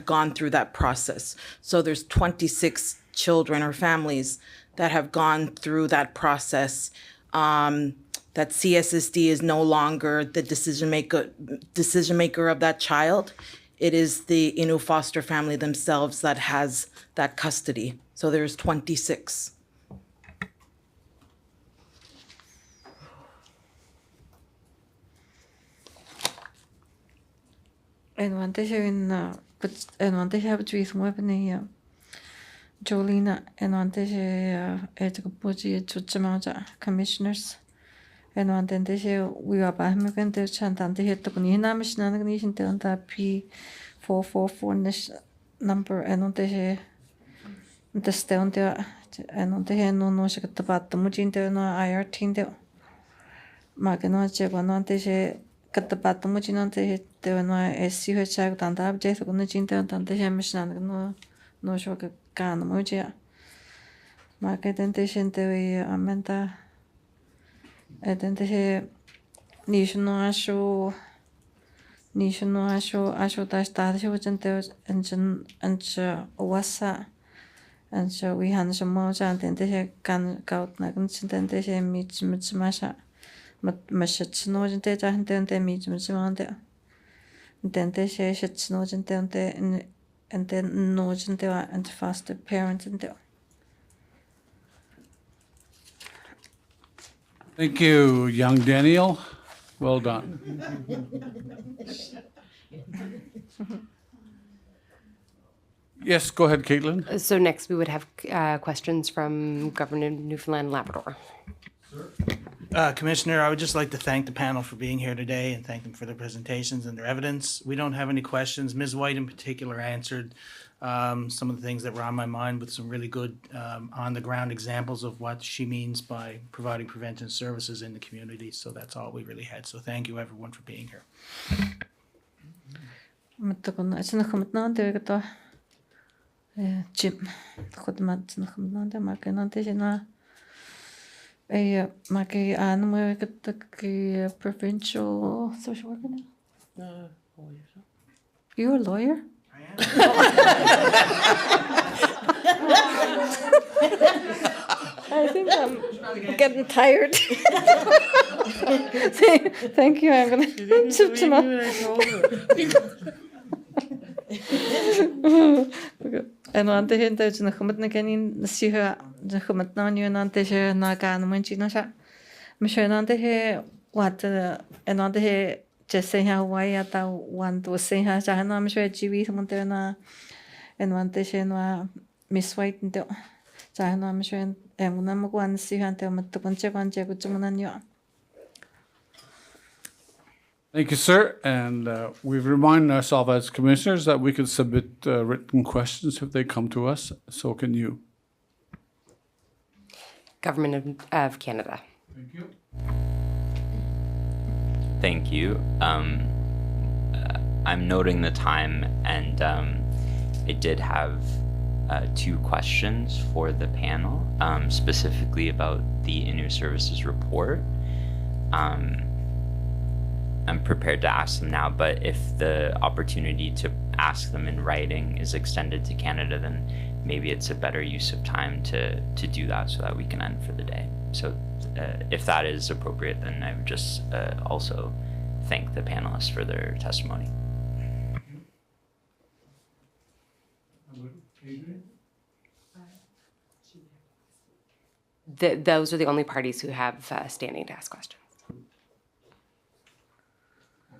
gone through that process. So there's 26 children or families that have gone through that process. That CSSD is no longer the decision maker of that child. It is the Innu foster family themselves that has that custody. So there's 26. En want is have trees weapon Jolina en want is het gepoji to commissioners. En want en we are by him going to chant and hit the Namish Nanagnishan down that P444 number and on the stone there and on the no shit about the Mujin there no IRT there. Magano check on the cut the Batamujin on the hit there no SU check on the object on the Jinta and the Hamishan no shock can Muja. Market and the Shinta Amanda. Den det her national der startede jo den der en wasa en så vi han så meget den det her kan godt nok den det her mit masha mashat no den det der den mit der den det her shat no den and then no den der and foster parent den der. Thank you, young Daniel. Well done. Yes, go ahead, Caitlin. So next we would have questions from Governor of Newfoundland and Labrador. Commissioner, I would just like to thank the panel for being here today and thank them for their presentations and their evidence. We don't have any questions. Ms. White in particular answered some of the things that were on my mind with some really good on-the-ground examples of what she means by providing prevention services in the community. So that's all we really had. So thank you, everyone, for being here. Jim, provincial social worker now? You're a lawyer? I think I'm getting tired. Thank you. I'm gonna chip some up. En want de hint na chumut na ganin siha na chumut na niyo na te na gan man chino sa. Misho na te he wat en want te he jesse ha Hawaii ata wan to se ha sa na misho jiwi sumunte na en want te na Miss White nto. Sa na misho en na mo kwan siha te mat to konche kuchumunan niyo. Thank you, sir. And we've reminded ourselves as commissioners that we can submit written questions if they come to us. So can you. Government of Canada. Thank you. Thank you. I'm noting the time, and I did have 2 questions for the panel, specifically about the Inner Services report. I'm prepared to ask them now, but if the opportunity to ask them in writing is extended to Canada, then maybe it's a better use of time to do that so that we can end for the day. So if that is appropriate, then I would just also thank the panelists for their testimony. Those are the only parties who have standing to ask questions.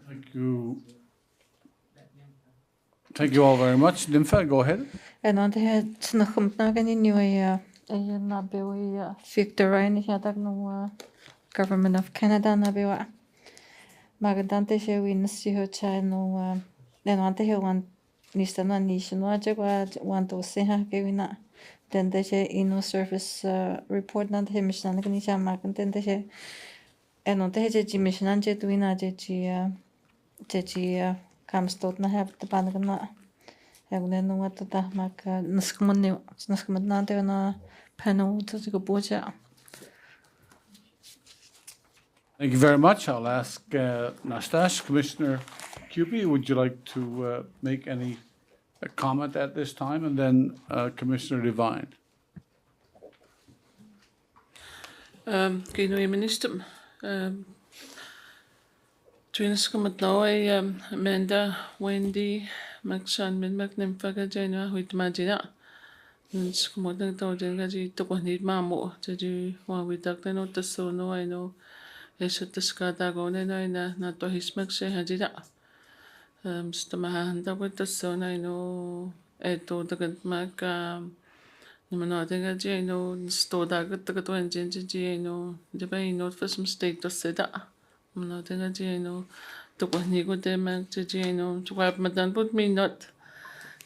Thank you. Thank you all very much. Nympha, go ahead. On the Snachumnagan in New Nabiwa Victor Ryan no Government of Canada Nabiwa. Magadante she wins you channel then on the hill one Nistana Nation Wajagwa one to say her giving up. Then the Inno Service report not him Mishnanaganisha Magan then the and on the Mission and Jetuina Jeji comes to not have the Panagana. Ek no wat ta mak naskuman nante na panel to go boja. Thank you very much. I'll ask Nastash, Commissioner Cupie, would you like to make any comment at this time? And then Commissioner Devine. Kino Minister. Twinskamat now Amanda, Wendy, Maxan, Nympha, Jana, with Magina. Skumotang Tojangaji took one need mammo to do one with Dr. Nota so no, I know. I should discard that go and not to his Maxe Hajida. Stomahanda with the son, I know. I told the good Mac, no, nothing I know, store that got to engine, I know. The bay note for some state to say that. Nothing I know. Took one he good man to know. To wipe Madame put me not.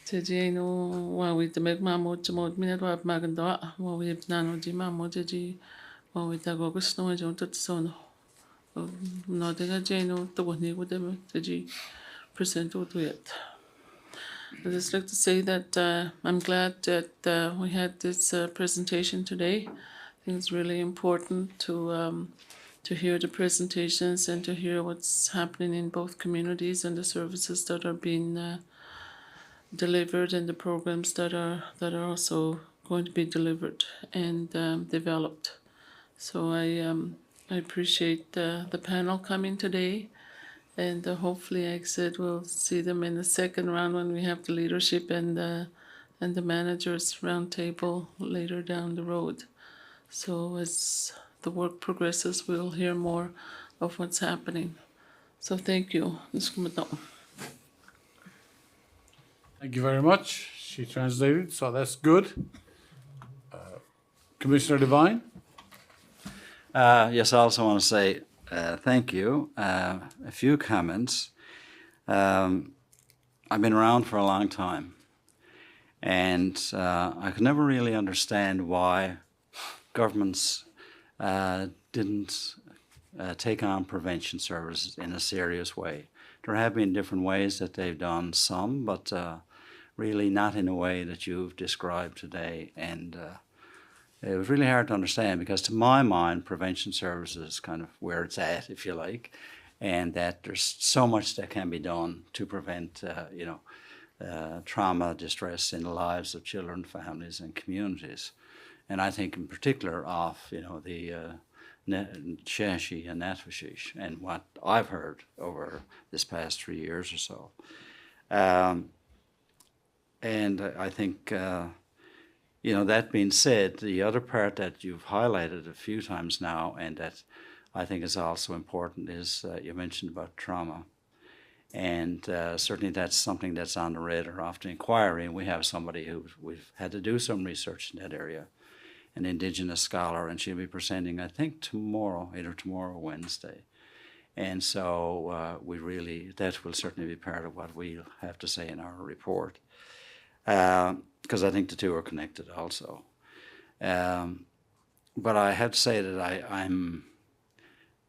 To know while we to make mammo to mold me at what Maganda, while we have none of the mammo to while we take August snow and don't touch son. Nothing I know. The one he would them to present to it. I'd just like to say that I'm glad that we had this presentation today. I think it's really important to hear the presentations and to hear what's happening in both communities and the services that are being delivered and the programs that are also going to be delivered and developed. So I appreciate the panel coming today, and hopefully, like I said, we'll see them in the second round when we have the leadership and the managers roundtable later down the road. So as the work progresses, we'll hear more of what's happening. So thank you. Thank you very much. She translated, so that's good. Commissioner Devine? Yes, I also want to say thank you. A few comments. I've been around for a long time, and I could never really understand why governments didn't take on prevention services in a serious way. There have been different ways that they've done some, but really not in a way that you've described today. And it was really hard to understand because, to my mind, prevention services is kind of where it's at, if you like, and that there's so much that can be done to prevent, trauma, distress in the lives of children, families, and communities. And I think in particular of, the Shashi and Natwashish and what I've heard over this past 3 years or so. And I think, that being said, the other part that you've highlighted a few times now and that I think is also important is you mentioned about trauma. And certainly that's something that's on the radar of the inquiry. And we have somebody who we've had to do some research in that area, an Indigenous scholar, and she'll be presenting, I think, tomorrow, either tomorrow or Wednesday. And so that will certainly be part of what we'll have to say in our report, because I think the two are connected also. But I have to say that I'm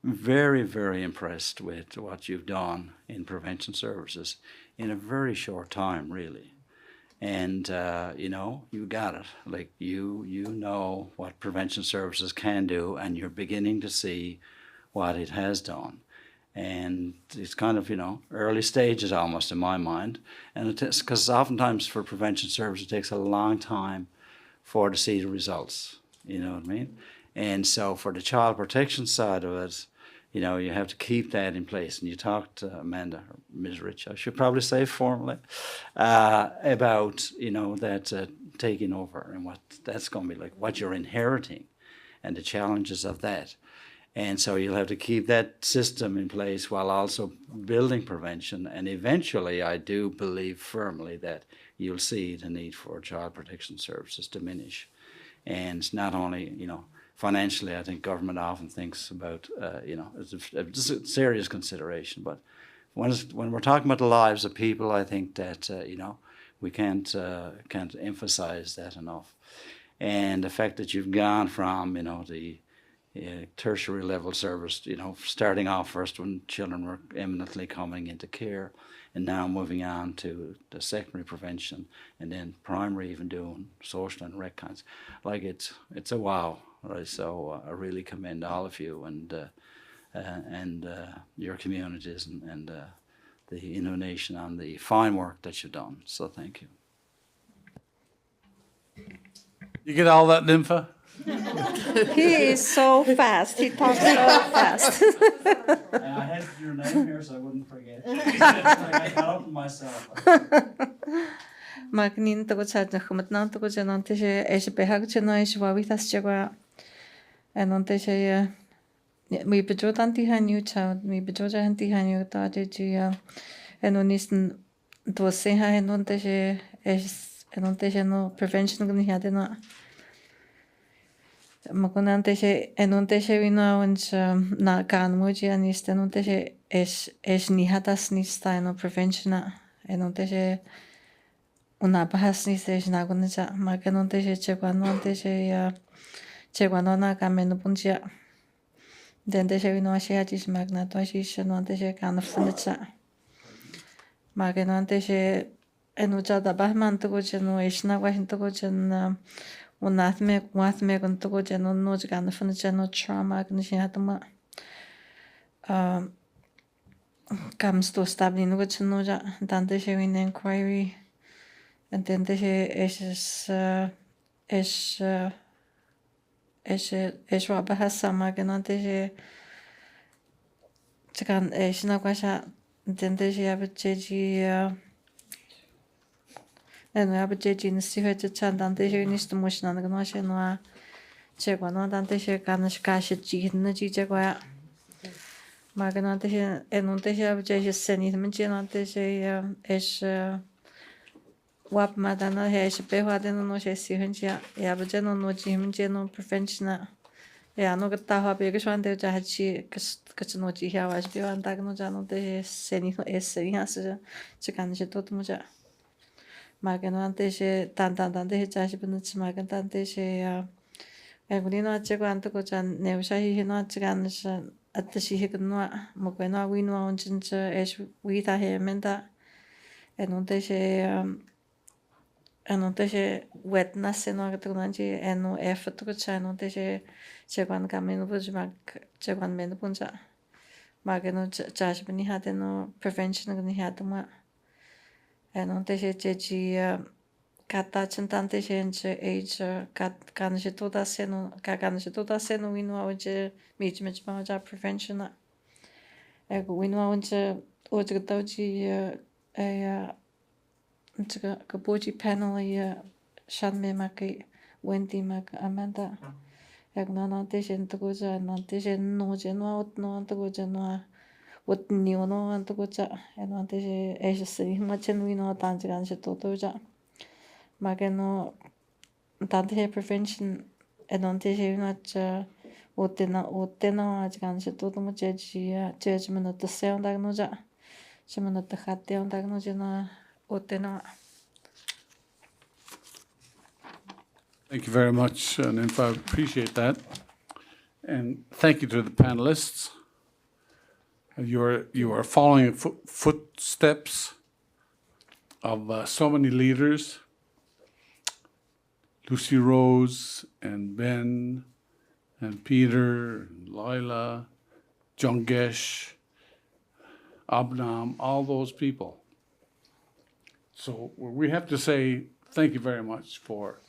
very, very impressed with what you've done in prevention services in a very short time, really. And, you got it. Like you know what prevention services can do, and you're beginning to see what it has done. And it's kind of, early stages almost in my mind. And it is because oftentimes for prevention services, it takes a long time to see the results. You know what I mean? And so for the child protection side of it, you have to keep that in place. And you talked, Amanda, or Ms. Rich, I should probably say formally, about, that taking over and what that's going to be like, what you're inheriting and the challenges of that. And so you'll have to keep that system in place while also building prevention. And eventually, I do believe firmly that you'll see the need for child protection services diminish. And not only, financially, I think government often thinks about, it's a serious consideration. But when we're talking about the lives of people, I think that, we can't emphasize that enough. And the fact that you've gone from, the tertiary level service, starting off first when children were imminently coming into care, and now moving on to the secondary prevention, and then primary even doing social and rec kinds. Like it's a wow, right? So I really commend all of you and your communities and the Innu Nation on the fine work that you've done. So thank you. You get all that, Nympha? He is so fast. He talks so fast. I had your name here so I wouldn't forget. I helped myself. Magnin to go chat na chumat na to go janon te she es behag cheno es wawi tas chegwa. Anon te she mi bejo tan ti hanyu cha mi bejo ja han ti hanyu ta je ji anon isen do se ha anon te she es anon te she no prevention gni ha de na. Makunante she enunte she vino uns na kan muji aniste enunte she es ni hatas ni sta no prevention enunte she una bahas ni se na gunja makunante she chegwanonte she chegwanona kamenu punja dente she vino she ajis magna to she shenonte she kan funcha makunante she enuja da bahman to go jeno esna wa hin to go jen Wathmeg and to go general nose gun from the general trauma and she had them comes to stabling which noja dante showing inquiry and then the is what has some maganante she can shinaquasha then she have a JG and we have a judge in the secret to chan dante here needs to motion on the notion or check one on dante here can cash it in the jigua. Maganante here and on the here judge is sending him on the say is wap madana here is pay what in no she see him. Yeah, but general no jim general prevention. Yeah, no get taha big one there jahachi because no ji here was beyond diagnosis on the sending is saying as a chicken she told muja. Maganante she tantante he jashi bunch magantante she Evelina Chegant go jan Nevshahi not Chigans at the Shihignoa, Moquena Winwa on Ginger Esh Wita Hemenda, and on she wetness and Organji and no effort to channel the Chegan Gamin Bujmak Chegan Menpunja. Magano Jashbani had no prevention of the Hatama. And on the Jeji Kata Chantante Change age Kanjituda Seno Kakanjituda Seno Winwa Mitch Maja prevention. Winwa Ojatoji Kabuji panel Shanme Maki Wendy Mac Amanda Agnantation to go and Nantation no Genoa no to go Genoa. What new no and to go and want to say much and we know Tanjan Totoja. Magano Tante prevention and on the not what dinner as Gansha Totomo judgment of the sound diagnosa. Shaman of the hat down diagnosina what dinner. Thank you very much, Nympha. I appreciate that. And thank you to the panelists. You are following footsteps of so many leaders Lucy Rose and Ben and Peter and Lila, Jungesh, Abnam, all those people. So we have to say thank you very much for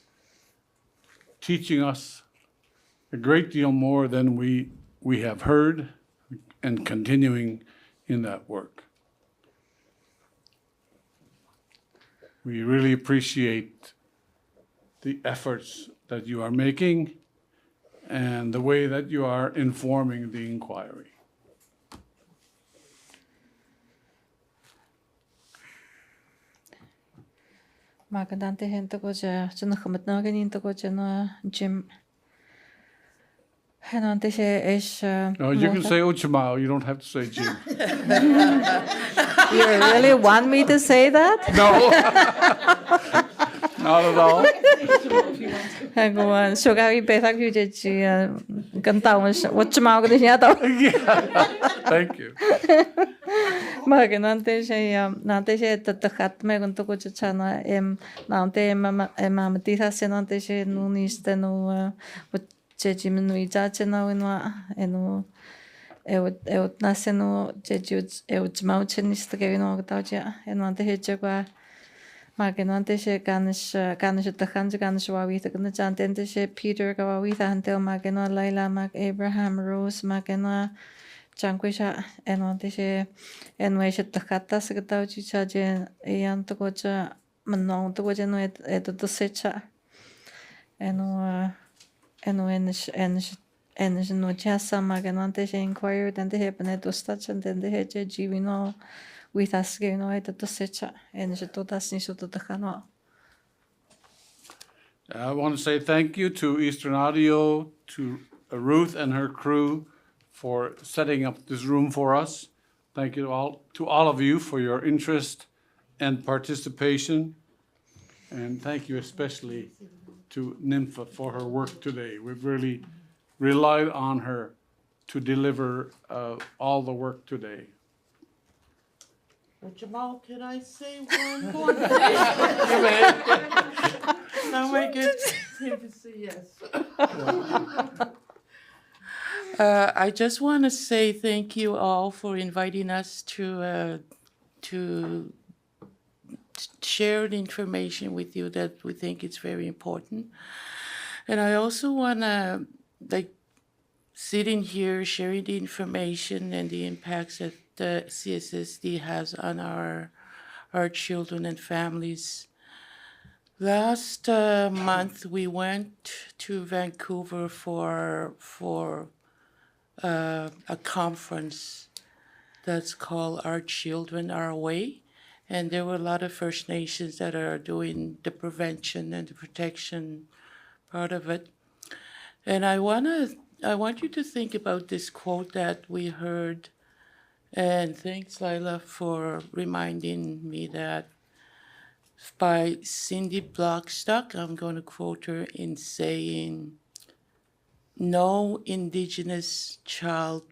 teaching us a great deal more than we have heard and continuing in that work. We really appreciate the efforts that you are making and the way that you are informing the inquiry. Magandante gente ko ja nakamit na ganin to ko na Jim. Henante she is No, you can say Uchimao, you don't have to say Jim. You really want me to say that? No, not at all. Hago sogawi betak yu ji kan tao what chmao ko niya to. Thank you. Magandante she tatakhat me kun to ko chana nante mamati sa senante she no niste no Jeji minui jace na winwa eno eut naseno jeji eut mauchen niste ke winwa gtauja eno ante heje kwa mageno ante she ganish takhanje ganish wawi takna jante ante she Peter ka wawi ta ante mageno Laila mag Abraham Rose mageno Jankwisha eno ante she eno she takhata se gtauji chaje yan to ko cha manong to ko no eto to secha eno en no chasa maganante she inquired and the hepane to stach and then the heje jivino with us no eta to secha en she totas ni soto tkhano. I want to say thank you to Eastern Audio, to Ruth and her crew for setting up this room for us. Thank you to all of you for your interest and participation. And thank you especially to Nympha for her work today. We've really relied on her to deliver all the work today. Well, Jamal, can I say one more thing? Now I get him to say yes. I just want to say thank you all for inviting us to share the information with you that we think it's very important. And I also want to, sitting here, sharing the information and the impacts that the CSSD has on our children and families. Last month, we went to Vancouver for a conference that's called Our Children Our Way. And there were a lot of First Nations that are doing the prevention and the protection part of it. And I want you to think about this quote that we heard. And thanks, Lila, for reminding me that by Cindy Blockstock. I'm going to quote her in saying, "No Indigenous child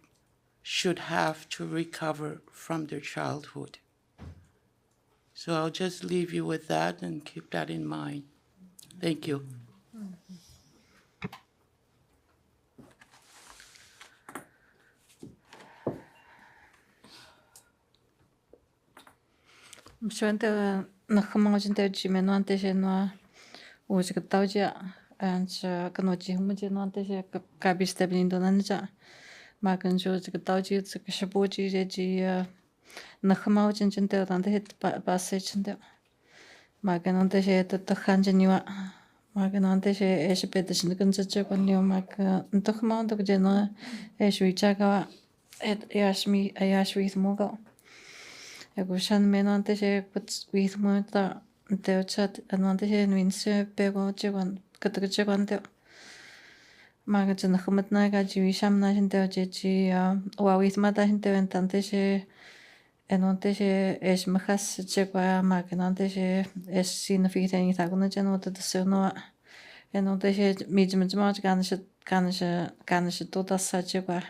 should have to recover from their childhood." So I'll just leave you with that and keep that in mind. Thank you. Mshwente nakhmajinte jimeno ante no uji gtauja ancha kanoji humje no ante kabiste blindo nanja maganjo gtauji tskshaboji jeji nakhmajin jinte ante het pasechinde magan ante to khanjeniwa magan ante eshpedishn kunjache konniwa mak ntokhmando gjeno eshwichaga et yashmi mogo Egushan menante with muta deochat anante winse pego chegon katchegon magachin khamatna ga jiwisham na hinte jeji wa with mata hinte ventante enonte es mahas chegua magnante es sin fiten itaguna jenote de sono enonte mijmjmaj ganishe toda sachegua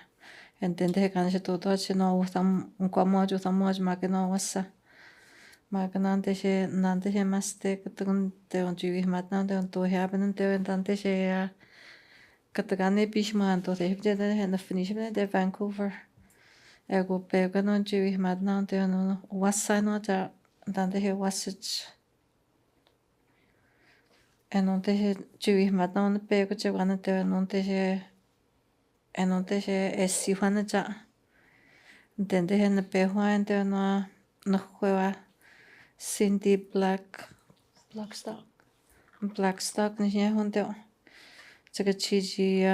entende ganishe todo cheno usam un como usamos magno wasa Maganantishe nantishe maste katagun teon juwi matnan teon to hebben teon tantishe katagane bishman to the hipde en the finish de Vancouver. Ego peganon juwi matnan teon wasano ta tantishe wasich. En ontishe juwi matnan pego chegana teon ontishe en ontishe esihwana ja. Tantishe na pehuan teon no juega Cindy Blackstock ni siya hunto. Tsaka chiji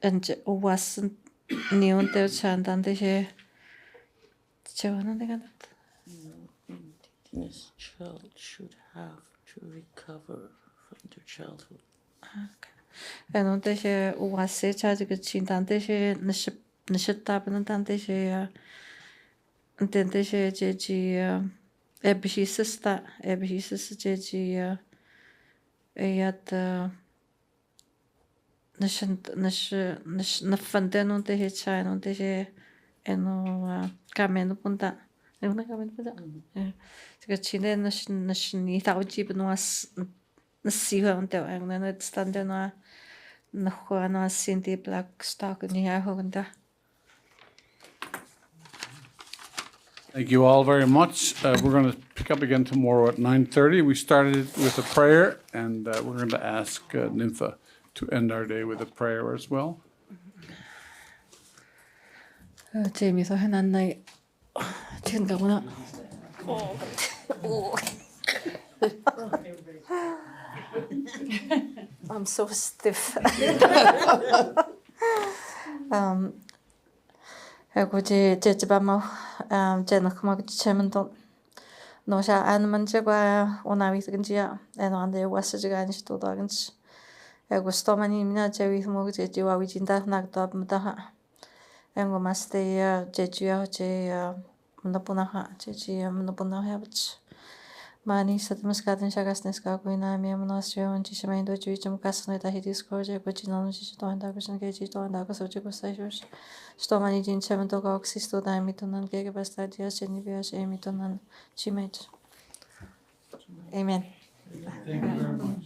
and wasn't ni hunto chandante siya. Tsaka ano na This child should have to recover from their childhood. ano hunto siya wase tsaka chintante siya nashitapan tante siya. Tante siya chiji Ebshi sista chiji ayat nafante no te hecha no te he eno kameno punta eno kameno punta sika chine ni tauji no as nasiha onte eno no stande no no no Cindy Blackstock ni ha honda. Thank you all very much. We're going to pick up again tomorrow at 9:30. We started with a prayer, and we're going to ask Nympha to end our day with a prayer as well. Jamie, so hananay chinda ko na. I'm so stiff. Ego je ba mo je nak mag chementon. No sha an man je ba ona wi tginja en on de was je gan sto dagens. Ego sto mani mina je wi mo je wa wi jinda nak to mta ha. Ego maste je je mnapuna ha je mnapuna ha bach. Mani satmas katen shagas neska kuina mi monastrio on ji shamain do ju jam kasne da hidis ko je ko jinon ji to anda ko ke ji to anda ko so je ko sajos. Sto mani jin chamen to ka oxisto da mi to nan ke basta dia cheni bia che mi to nan chimet. Amen. Thank you very much.